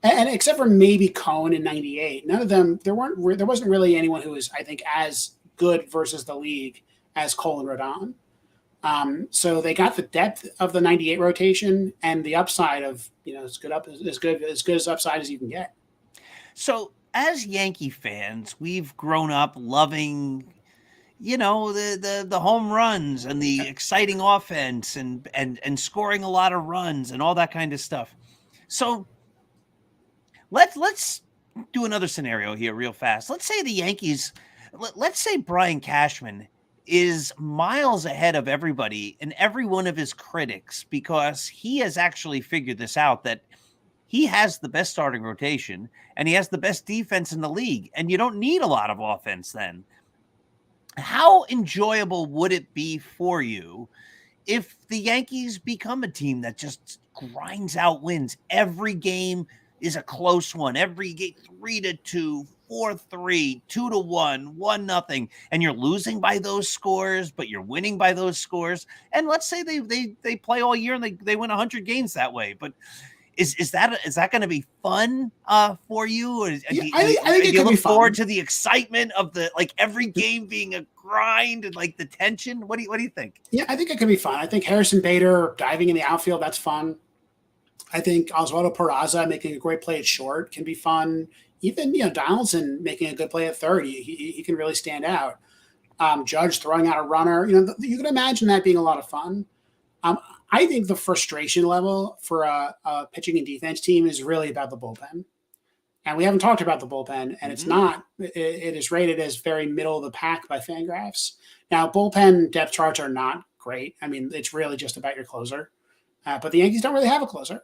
and except for maybe Cone in '98, none of them. There wasn't really anyone who was, I think, as good versus the league as Cole and Rodon. So they got the depth of the '98 rotation and the upside of as good as upside as you can get. So as Yankee fans, we've grown up loving, the home runs and the exciting offense and scoring a lot of runs and all that kind of stuff. So let's do another scenario here real fast. Let's say the Yankees, let's say Brian Cashman is miles ahead of everybody and every one of his critics because he has actually figured this out, that he has the best starting rotation and he has the best defense in the league, and you don't need a lot of offense then. How enjoyable would it be for you if the Yankees become a team that just grinds out wins? Every game is a close one. Every game 3-2, 4-3, 2-1, 1-0, and you're losing by those scores, but you're winning by those scores. And let's say they play all year and they win 100 games that way. But is that going to be fun for you? Or I think it you could look be fun. forward to the excitement of every game being a grind and the tension? What do you think? Yeah, I think it could be fun. I think Harrison Bader diving in the outfield, that's fun. I think Oswaldo Peraza making a great play at short can be fun. Even Donaldson making a good play at third, he can really stand out. Judge throwing out a runner. You can imagine that being a lot of fun. I think the frustration level for a pitching and defense team is really about the bullpen. And we haven't talked about the bullpen, and it's not. It is rated as very middle of the pack by Fangraphs. Now, bullpen depth charts are not great. I mean, it's really just about your closer. But the Yankees don't really have a closer.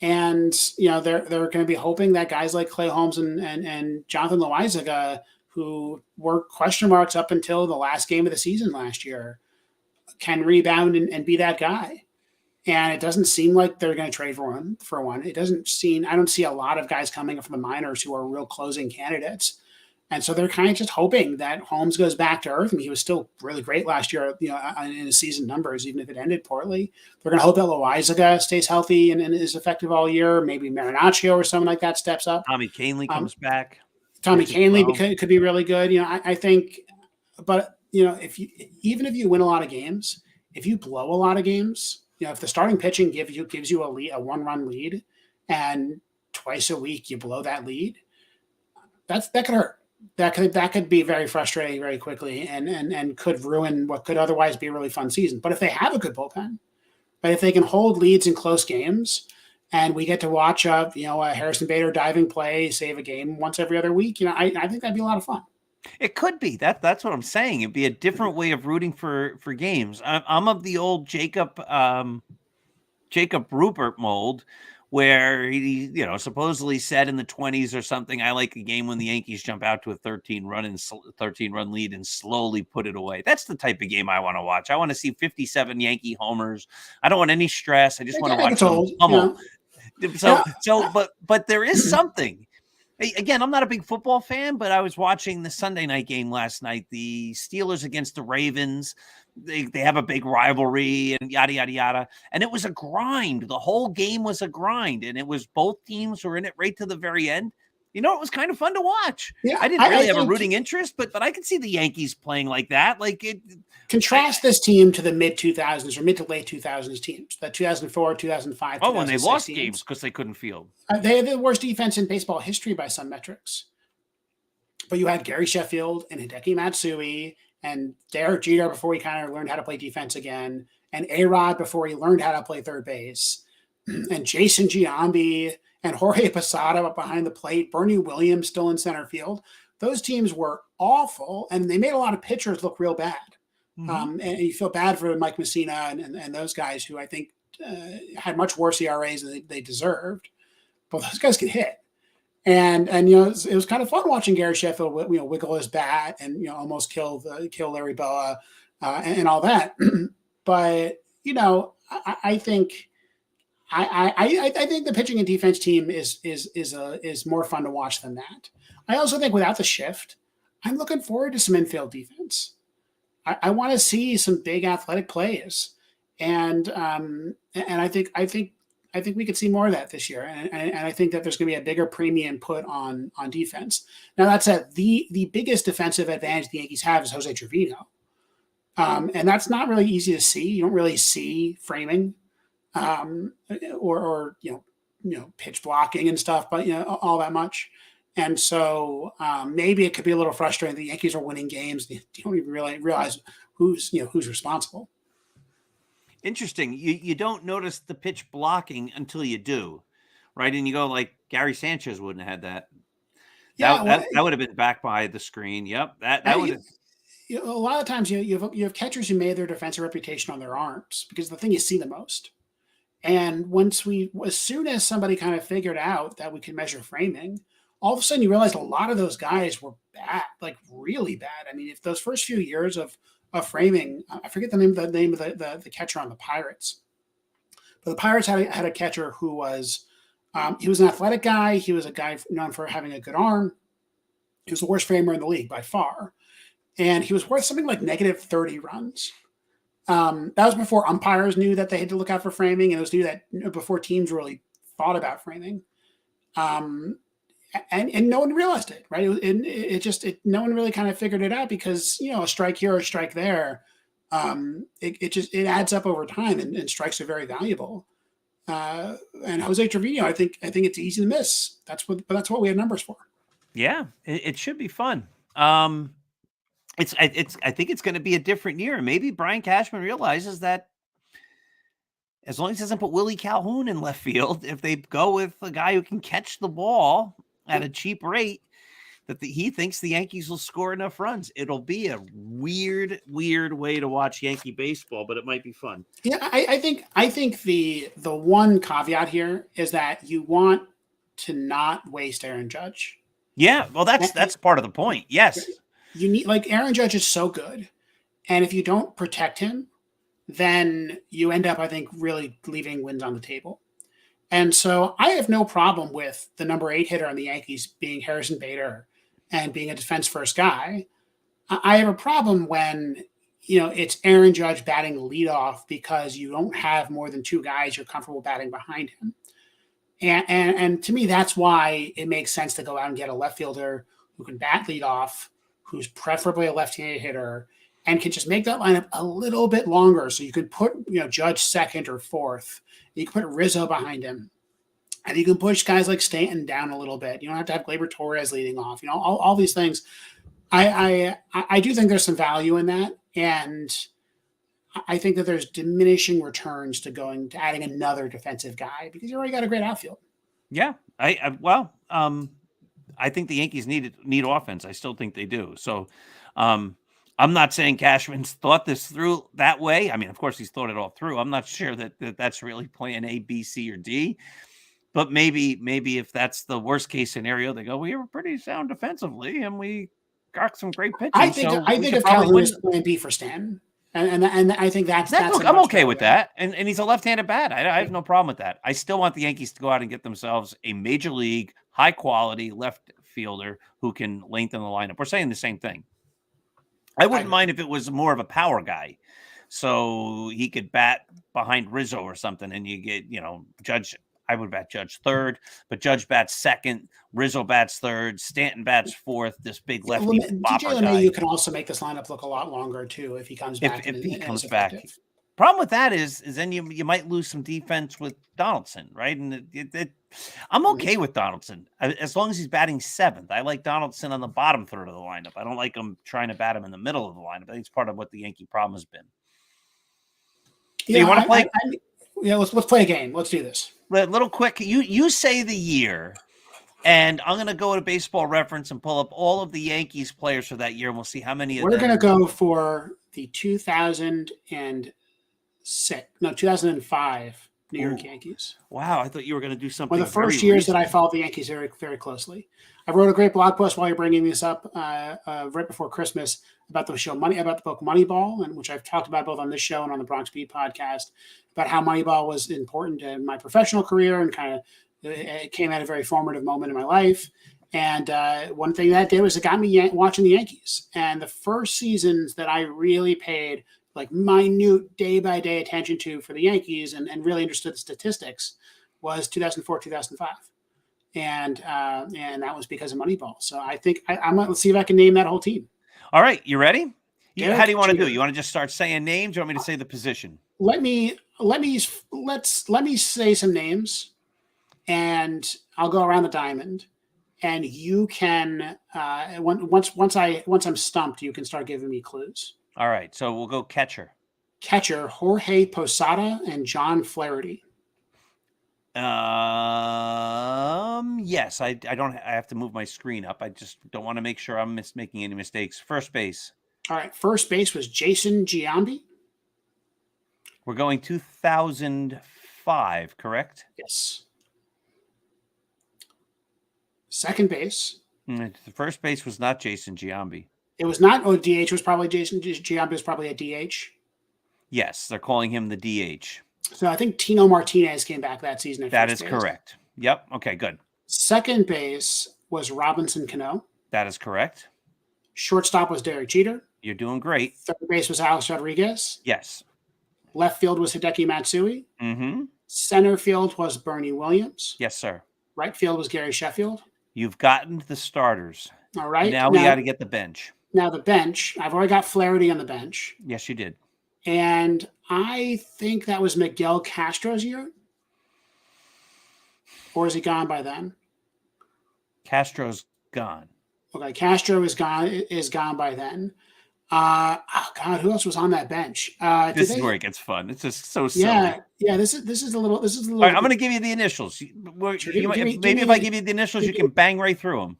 And, they're going to be hoping that guys like Clay Holmes and Jonathan Loaizaga, who were question marks up until the last game of the season last year, can rebound and be that guy. And it doesn't seem like they're going to trade for one. I don't see a lot of guys coming from the minors who are real closing candidates. And so they're kind of just hoping that Holmes goes back to earth. I mean, he was still really great last year, in his season numbers, even if it ended poorly. They're going to hope that Loaizaga stays healthy and is effective all year. Maybe Marinaccio or someone like that steps up. Tommy Kahnle comes back. Tommy Kahnle could be really good. I think, but if you win a lot of games, if you blow a lot of games, if the starting pitching gives you a 1-run lead, and twice a week you blow that lead, that could hurt. That could be very frustrating very quickly, and could ruin what could otherwise be a really fun season. But if they have a good bullpen, but if they can hold leads in close games, and we get to watch a Harrison Bader diving play save a game once every other week, I think that'd be a lot of fun. It could be. That's what I'm saying. It'd be a different way of rooting for games. I'm of the old Jacob Rupert mold, where he supposedly said in the 20s or something, I like a game when the Yankees jump out to a 13-run lead and slowly put it away. That's the type of game I want to watch. I want to see 57 Yankee homers. I don't want any stress. I just want to watch them pummel. But there is something. Again, I'm not a big football fan, but I was watching the Sunday night game last night, the Steelers against the Ravens. They have a big rivalry and yada, yada, yada. And it was a grind. The whole game was a grind. And it was both teams were in it right to the very end. It was kind of fun to watch. Yeah, I didn't really have a rooting interest, but I could see the Yankees playing like that. Contrast this team to the mid-2000s or mid to late 2000s teams, the 2004, 2005, Oh, when they lost games because they couldn't field. They had the worst defense in baseball history by some metrics. But you had Gary Sheffield and Hideki Matsui and Derek Jeter before he kind of learned how to play defense again, and A-Rod before he learned how to play third base, and Jason Giambi and Jorge Posada behind the plate, Bernie Williams still in center field. Those teams were awful, and they made a lot of pitchers look real bad. And you feel bad for Mike Messina and those guys who I think had much worse ERAs than they deserved. But those guys could hit. And it was kind of fun watching Gary Sheffield wiggle his bat and almost kill Larry Boa and all that. But I think I think the pitching and defense team is more fun to watch than that. I also think without the shift, I'm looking forward to some infield defense. I want to see some big athletic plays, and I think we could see more of that this year, and I think that there's going to be a bigger premium put on defense. Now that said, the biggest defensive advantage the Yankees have is Jose Trevino, and that's not really easy to see. You don't really see framing, or pitch blocking and stuff, but all that much. And so maybe it could be a little frustrating. The Yankees are winning games. You don't even really realize who's responsible. Interesting. You don't notice the pitch blocking until you do, right? And you go like Gary Sanchez wouldn't have had that. That would have been back by the screen. Yep. That would have. A lot of times you have catchers who made their defensive reputation on their arms because the thing you see the most. And as soon as somebody kind of figured out that we could measure framing, all of a sudden you realize a lot of those guys were bad, like really bad. I mean, if those first few years of framing, I forget the name of the catcher on the Pirates, but the Pirates had a catcher who was, he was an athletic guy. He was a guy known for having a good arm. He was the worst framer in the league by far. And he was worth something like negative 30 runs. That was before umpires knew that they had to look out for framing, and it was before teams really thought about framing. And no one realized it, right? No one really kind of figured it out because, a strike here or a strike there, it adds up over time, and strikes are very valuable. And Jose Trevino, I think it's easy to miss. That's what we have numbers for. Yeah, it should be fun. I think it's going to be a different year. Maybe Brian Cashman realizes that as long as he doesn't put Willie Calhoun in left field, if they go with a guy who can catch the ball at a cheap rate, he thinks the Yankees will score enough runs. It'll be a weird way to watch Yankee baseball, but it might be fun. Yeah, I think the one caveat here is that you want to not waste Aaron Judge. Yeah, well, that's part of the point. Yes, you need, like, Aaron Judge is so good, and if you don't protect him, then you end up, I think, really leaving wins on the table. And so I have no problem with the number 8 hitter on the Yankees being Harrison Bader and being a defense first guy. I have a problem when, it's Aaron Judge batting leadoff because you don't have more than 2 guys you're comfortable batting behind him. And to me, that's why it makes sense to go out and get a left fielder who can bat leadoff, who's preferably a left-handed hitter, and can just make that lineup a little bit longer. So you can put, Judge second or fourth. You can put Rizzo behind him. And you can push guys like Stanton down a little bit. You don't have to have Gleyber Torres leading off. All these things. I do think there's some value in that. And I think that there's diminishing returns to adding another defensive guy because you already got a great outfield. Yeah. I think the Yankees need offense. I still think they do. So, I'm not saying Cashman's thought this through that way. I mean, of course, he's thought it all through. I'm not sure that that's really plan A, B, C, or D. But maybe if that's the worst case scenario, they go, we were pretty sound defensively, and we got some great pitching. I think if Calhoun is plan B for Stanton, and I think that's look, I'm okay with that. And he's a left-handed bat. I have no problem with that. I still want the Yankees to go out and get themselves a major league, high-quality left fielder who can lengthen the lineup. We're saying the same thing. I wouldn't mind if it was more of a power guy, so he could bat behind Rizzo or something, and you get, Judge. I would bat Judge third, but Judge bats second, Rizzo bats third, Stanton bats fourth. This big lefty bopper guy. You can also make this lineup look a lot longer too if he comes back. If he comes back. Problem with that is then you might lose some defense with Donaldson, right? And I'm okay with Donaldson as long as he's batting seventh. I like Donaldson on the bottom third of the lineup. I don't like him trying to bat him in the middle of the lineup. I think it's part of what the Yankee problem has been. So you want to play? Let's play a game. Let's do this. A little quick. You say the year, and I'm going to go to Baseball Reference and pull up all of the Yankees players for that year, and we'll see how many. We're going to go for the 2005 New York Yankees. Wow, I thought you were going to do something. One of the first years that I followed the Yankees very, very closely. I wrote a great blog post while you're bringing this up right before Christmas about the book Moneyball, and which I've talked about both on this show and on the Bronx Beat podcast, about how Moneyball was important in my professional career and kind of it came at a very formative moment in my life. And one thing that did was it got me watching the Yankees. And the first seasons that I really paid like minute day-by-day attention to for the Yankees and really understood the statistics was 2004, 2005. And that was because of Moneyball. So I think let's see if I can name that whole team. All right. You ready? How do you want to do it? You want to just start saying names? Or you want me to say the position? Let me say some names and I'll go around the diamond and you can, once I'm stumped, you can start giving me clues. All right. So we'll go catcher. Catcher, Jorge Posada and John Flaherty. Yes, I have to move my screen up. I just don't want to make sure I'm making any mistakes. First base. All right. First base was Jason Giambi. We're going 2005, correct? Yes. Second base. The first base was not Jason Giambi. It was not. Oh, DH was probably Jason Giambi was probably a DH. Yes, they're calling him the DH. So I think Tino Martinez came back that season. That is correct. Yep. Okay, good. Second base was Robinson Cano. That is correct. Shortstop was Derek Jeter. You're doing great. Third base was Alex Rodriguez. Yes. Left field was Hideki Matsui. Mm-hmm. Center field was Bernie Williams. Yes, sir. Right field was Gary Sheffield. You've gotten the starters. All right. Now we got to get the bench. Now the bench. I've already got Flaherty on the bench. Yes, you did. And I think that was Miguel Castro's year. Or is he gone by then? Castro's gone. Okay, Castro is gone by then. Oh God, who else was on that bench? Did This is where they? it gets fun. It's just so silly. Yeah. This is a little. This is a All right, little. I'm going to give you the initials. Sure, Maybe if I give you the initials, give you me- can bang right through them.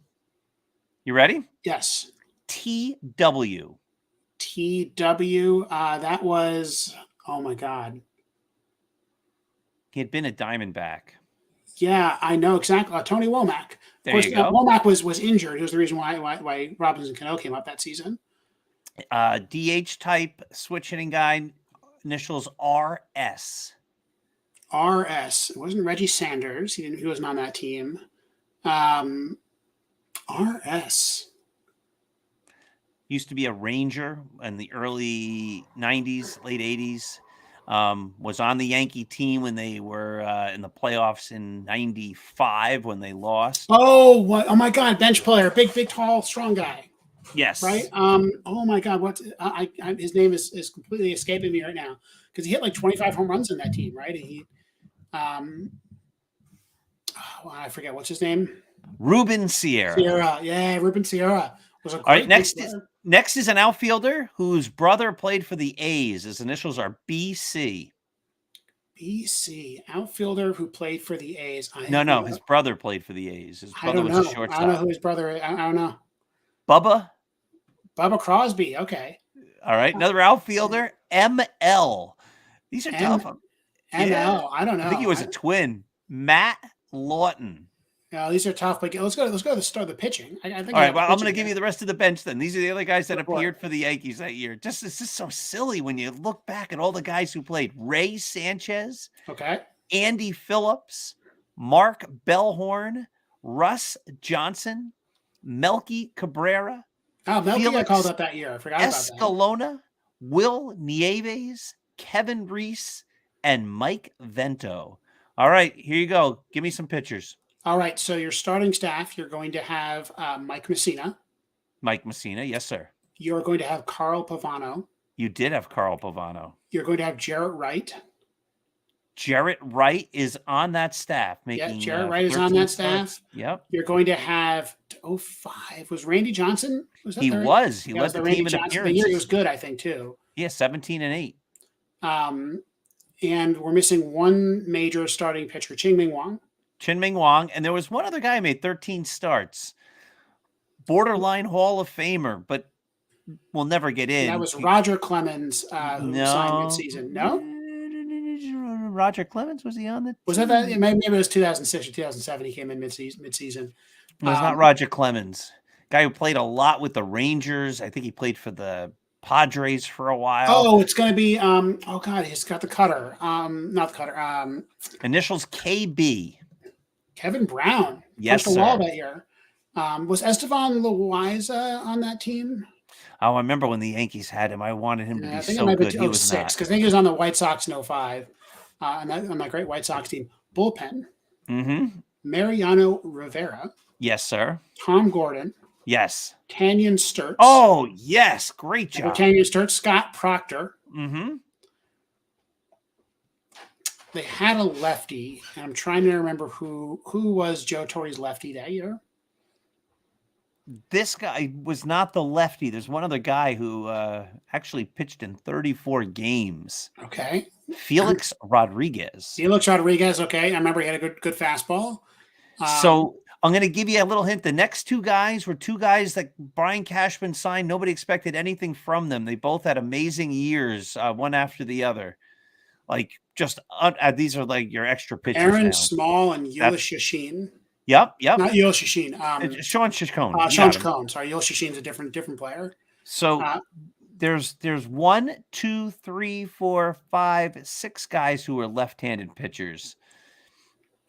You ready? Yes. TW. TW. That was. Oh my God. He had been a Diamondback. Yeah, I know exactly. Tony Womack. Of There course, you go. Womack was injured. He was the reason why Robinson Cano came up that season. DH type switch hitting guy. Initials RS. RS. It wasn't Reggie Sanders. He wasn't on that team. RS. Used to be a Ranger in the early 90s, late 80s. Was on the Yankee team when they were in the playoffs in 95 when they lost. Oh, what? Oh my God, bench player, big, tall, strong guy, Yes. right? Oh my God, what? His name is completely escaping me right now because he hit like 25 home runs in that team, right? I forget what's his name. Ruben Sierra. Ruben Sierra was a great. All right, next is an outfielder whose brother played for the A's. His initials are BC. BC outfielder who played for the A's. No, his brother played for the A's. His brother was a shortstop. I don't know who his brother is. I don't know. Bubba Crosby. Okay. All right, another outfielder, ML. These are tough. ML. Yeah. I don't know. I think he was a twin. Matt Lawton. No, these are tough. But let's go to the start of the pitching. I think. All right. Well, I'm going to give you the rest of the bench then. These are the other guys that Report. appeared for the Yankees that year. It's just so silly when you look back at all the guys who played. Ray Sanchez. Okay. Andy Phillips. Mark Bellhorn. Russ Johnson. Melky Cabrera. Oh, Melky got called up that year. I forgot about that. Escalona. Will Nieves. Kevin Reese. And Mike Vento. All right. Here you go. Give me some pitchers. All right, so your starting staff, you're going to have Mike Messina. Mike Messina, yes, sir. You're going to have Carl Pavano. You did have Carl Pavano. You're going to have Jarrett Wright. Jarrett Wright is on that staff. Jarrett Wright is on that staff. Yep. You're going to have 05. Was Randy Johnson? He was. He led the team in appearances. The year he was good, I think, too. Yeah, 17-8. And we're missing one major starting pitcher, Ching-Ming Wang. And there was one other guy who made 13 starts. Borderline Hall of Famer, but will never get in. That was Roger Clemens, who signed midseason. No? Roger Clemens, was he on the team? Was that? Maybe it was 2006 or 2007. He came in midseason. It was not Roger Clemens. Guy who played a lot with the Rangers. I think he played for the Padres for a while. Oh, it's going to be, oh God, he's got the cutter. Not the cutter. Initials KB. Kevin Brown. Yes, sir. Wall that year. Was Estevan Loaiza on that team? Oh, I remember when the Yankees had him. I wanted him to be so good. He was not. Because I think he was on the White Sox in 05. On that great White Sox team. Bullpen. Mm-hmm. Mariano Rivera. Yes, sir. Tom Gordon. Yes. Tanyan Sturtz. Oh, yes. Great job. Tanyan Sturtz. Scott Proctor. Mm-hmm. They had a lefty, and I'm trying to remember who was Joe Torre's lefty that year. This guy was not the lefty. There's one other guy who actually pitched in 34 games. Okay. Felix Rodriguez. Okay. I remember he had a good fastball. So I'm going to give you a little hint. The next two guys were two guys that Brian Cashman signed. Nobody expected anything from them. They both had amazing years, one after the other. Like, just these are like your extra pitchers. Aaron Small and Yulish Yashin. Yep. Not Yulish Yashin. Sean Chacon. Sean Chacon. Sorry, Yulish Yashin's a different player. So there's 1, 2, 3, 4, 5, 6 guys who are left-handed pitchers.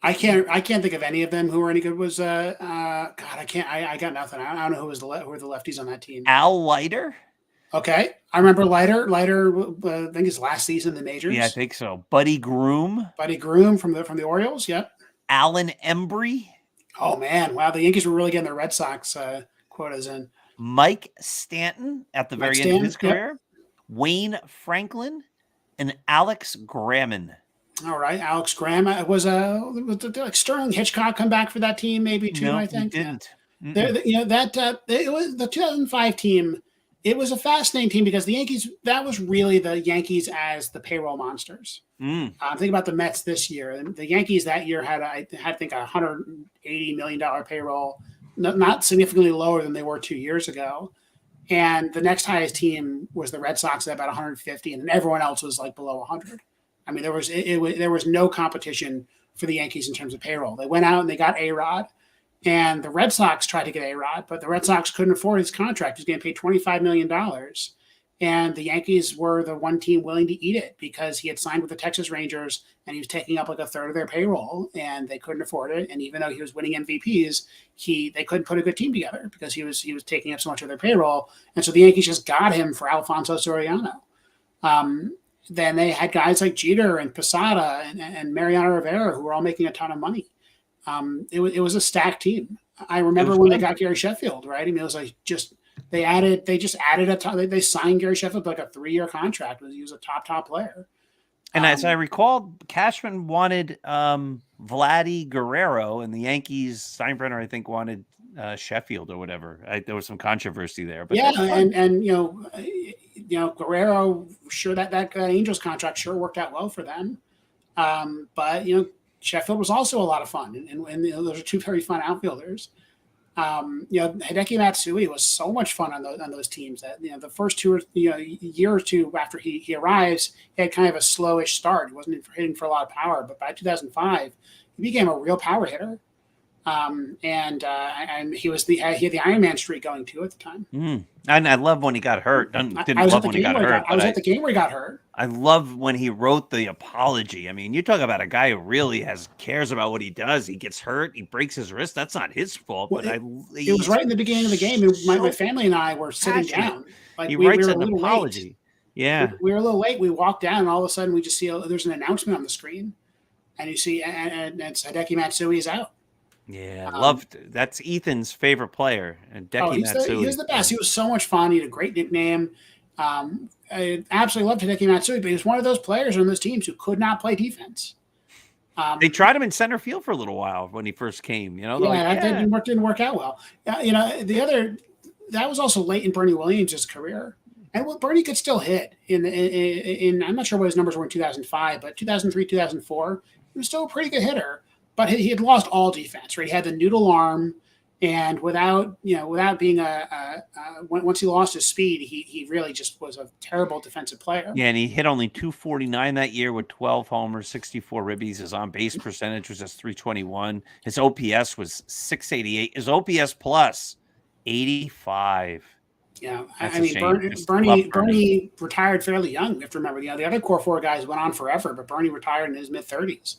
I can't think of any of them who were any good. Was God? I got nothing. I don't know who were the lefties on that team. Al Leiter. Okay, I remember Leiter. I think his last season in the majors. Yeah, I think so. Buddy Groom from the Orioles. Yep. Alan Embry. Oh man, wow! The Yankees were really getting their Red Sox quotas in. Mike Stanton at the very end of his career. Yep. Wayne Franklin and Alex Grammon. All right, Alex Graham was like Sterling Hitchcock come back for that team maybe too. No, I think he didn't. Yeah. It was the 2005 team. It was a fascinating team because the Yankees, that was really the Yankees as the payroll monsters. Think about the Mets this year. The Yankees that year had I think, $180 million payroll, not significantly lower than they were 2 years ago. And the next highest team was the Red Sox at about 150, and everyone else was like below 100. I mean, there was no competition for the Yankees in terms of payroll. They went out and they got A-Rod, and the Red Sox tried to get A-Rod, but the Red Sox couldn't afford his contract. He was getting paid $25 million. And the Yankees were the one team willing to eat it because he had signed with the Texas Rangers and he was taking up like a third of their payroll and they couldn't afford it. And even though he was winning MVPs, they couldn't put a good team together because he was taking up so much of their payroll. And so the Yankees just got him for Alfonso Soriano. Then they had guys like Jeter and Posada and Mariano Rivera who were all making a ton of money. It was a stacked team. I remember when they got Gary Sheffield, right? I mean, it was like they just added a ton. They signed Gary Sheffield like a 3-year contract. He was a top player. And as I recall, Cashman wanted Vladdy Guerrero, and the Yankees, Steinbrenner, I think, wanted Sheffield or whatever. There was some controversy there. But yeah, and Guerrero, sure that Angels contract sure worked out well for them. But Sheffield was also a lot of fun, and those are two very fun outfielders. Hideki Matsui was so much fun on those teams that the first year or two after he arrives, he had kind of a slowish start. He wasn't hitting for a lot of power, but by 2005, he became a real power hitter. And he had the Iron Man streak going too at the time. And I love when he got hurt. I was at the game where he got hurt. I love when he wrote the apology. I mean, you talk about a guy who really cares about what he does. He gets hurt, he breaks his wrist. That's not his fault. Well, it was right in the beginning of the game, and my family and I were sitting down. Like he writes an apology. Late. Yeah, we were a little late. We walked down, and all of a sudden, we just see there's an announcement on the screen, and you see, and Hideki Matsui is out. Yeah, loved. That's Ethan's favorite player, and Matsui. He was the best. He was so much fun. He had a great nickname. I absolutely loved Hideki Matsui, but he was one of those players on those teams who could not play defense. They tried him in center field for a little while when he first came. Didn't work out well. That was also late in Bernie Williams' career, and Bernie could still hit. In I'm not sure what his numbers were in 2005, but 2003, 2004, he was still a pretty good hitter. But he had lost all defense, right? He had the noodle arm, and without being once he lost his speed, he really just was a terrible defensive player. Yeah, and he hit only 249 that year with 12 homers, 64 ribbies. His on-base percentage was just 321. His OPS was 688. His OPS plus 85. Yeah, I mean, Bernie retired fairly young. You have to remember, the other core four guys went on forever, but Bernie retired in his mid-30s.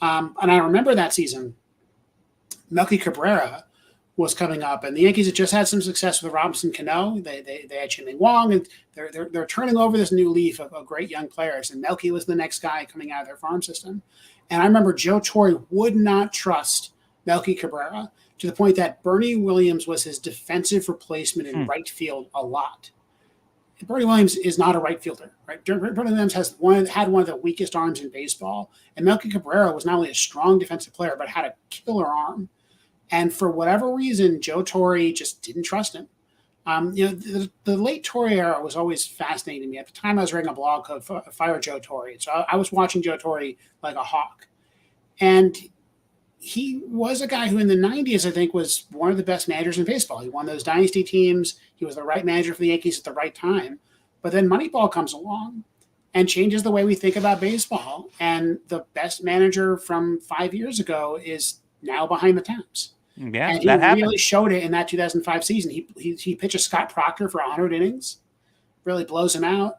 And I remember that season, Melky Cabrera was coming up, and the Yankees had just had some success with Robinson Cano. They had Chin-Ming Wong, and they're turning over this new leaf of great young players. And Melky was the next guy coming out of their farm system. And I remember Joe Torre would not trust Melky Cabrera to the point that Bernie Williams was his defensive replacement in right field a lot. Bernie Williams is not a right fielder, right? Bernie Williams had one of the weakest arms in baseball, and Melky Cabrera was not only a strong defensive player, but had a killer arm. And for whatever reason, Joe Torre just didn't trust him. The late Torre era was always fascinating to me. At the time, I was writing a blog called Fire Joe Torre. So I was watching Joe Torre like a hawk. And he was a guy who in the 90s, I think, was one of the best managers in baseball. He won those dynasty teams. He was the right manager for the Yankees at the right time. But then Moneyball comes along and changes the way we think about baseball. And the best manager from 5 years ago is now behind the Temps. Yeah, and he really showed it in that 2005 season. He pitches Scott Proctor for 100 innings, really blows him out.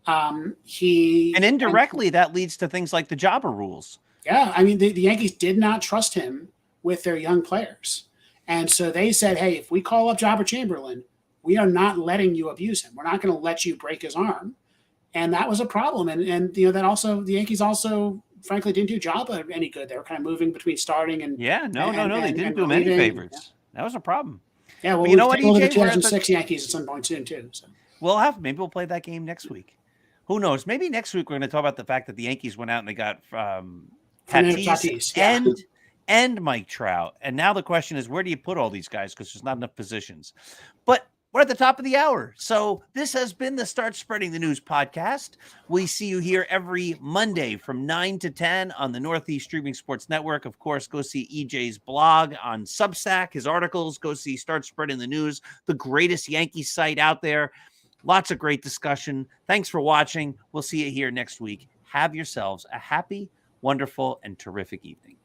And indirectly, that leads to things like the Jobber rules. Yeah, I mean, the Yankees did not trust him with their young players. And so they said, hey, if we call up Jobber Chamberlain, we are not letting you abuse him. We're not going to let you break his arm. And that was a problem. And that also, the Yankees also, frankly, didn't do Jobber any good. They were kind of moving between starting and... Yeah, they didn't do him any favors. Yeah. That was a problem. Yeah, well, you know what, EJ? The 2006 Yankees at some point soon, too. So. Maybe we'll play that game next week. Who knows? Maybe next week we're going to talk about the fact that the Yankees went out and they got... Tatis and Mike Trout. And now the question is, where do you put all these guys? Because there's not enough positions. But We're at the top of the hour. So this has been the Start Spreading the News podcast. We see you here every Monday from 9 to 10 on the Northeast Streaming Sports Network. Of course, go see EJ's blog on Substack, his articles. Go see Start Spreading the News, the greatest Yankees site out there. Lots of great discussion. Thanks for watching. We'll see you here next week. Have yourselves a happy, wonderful, and terrific evening.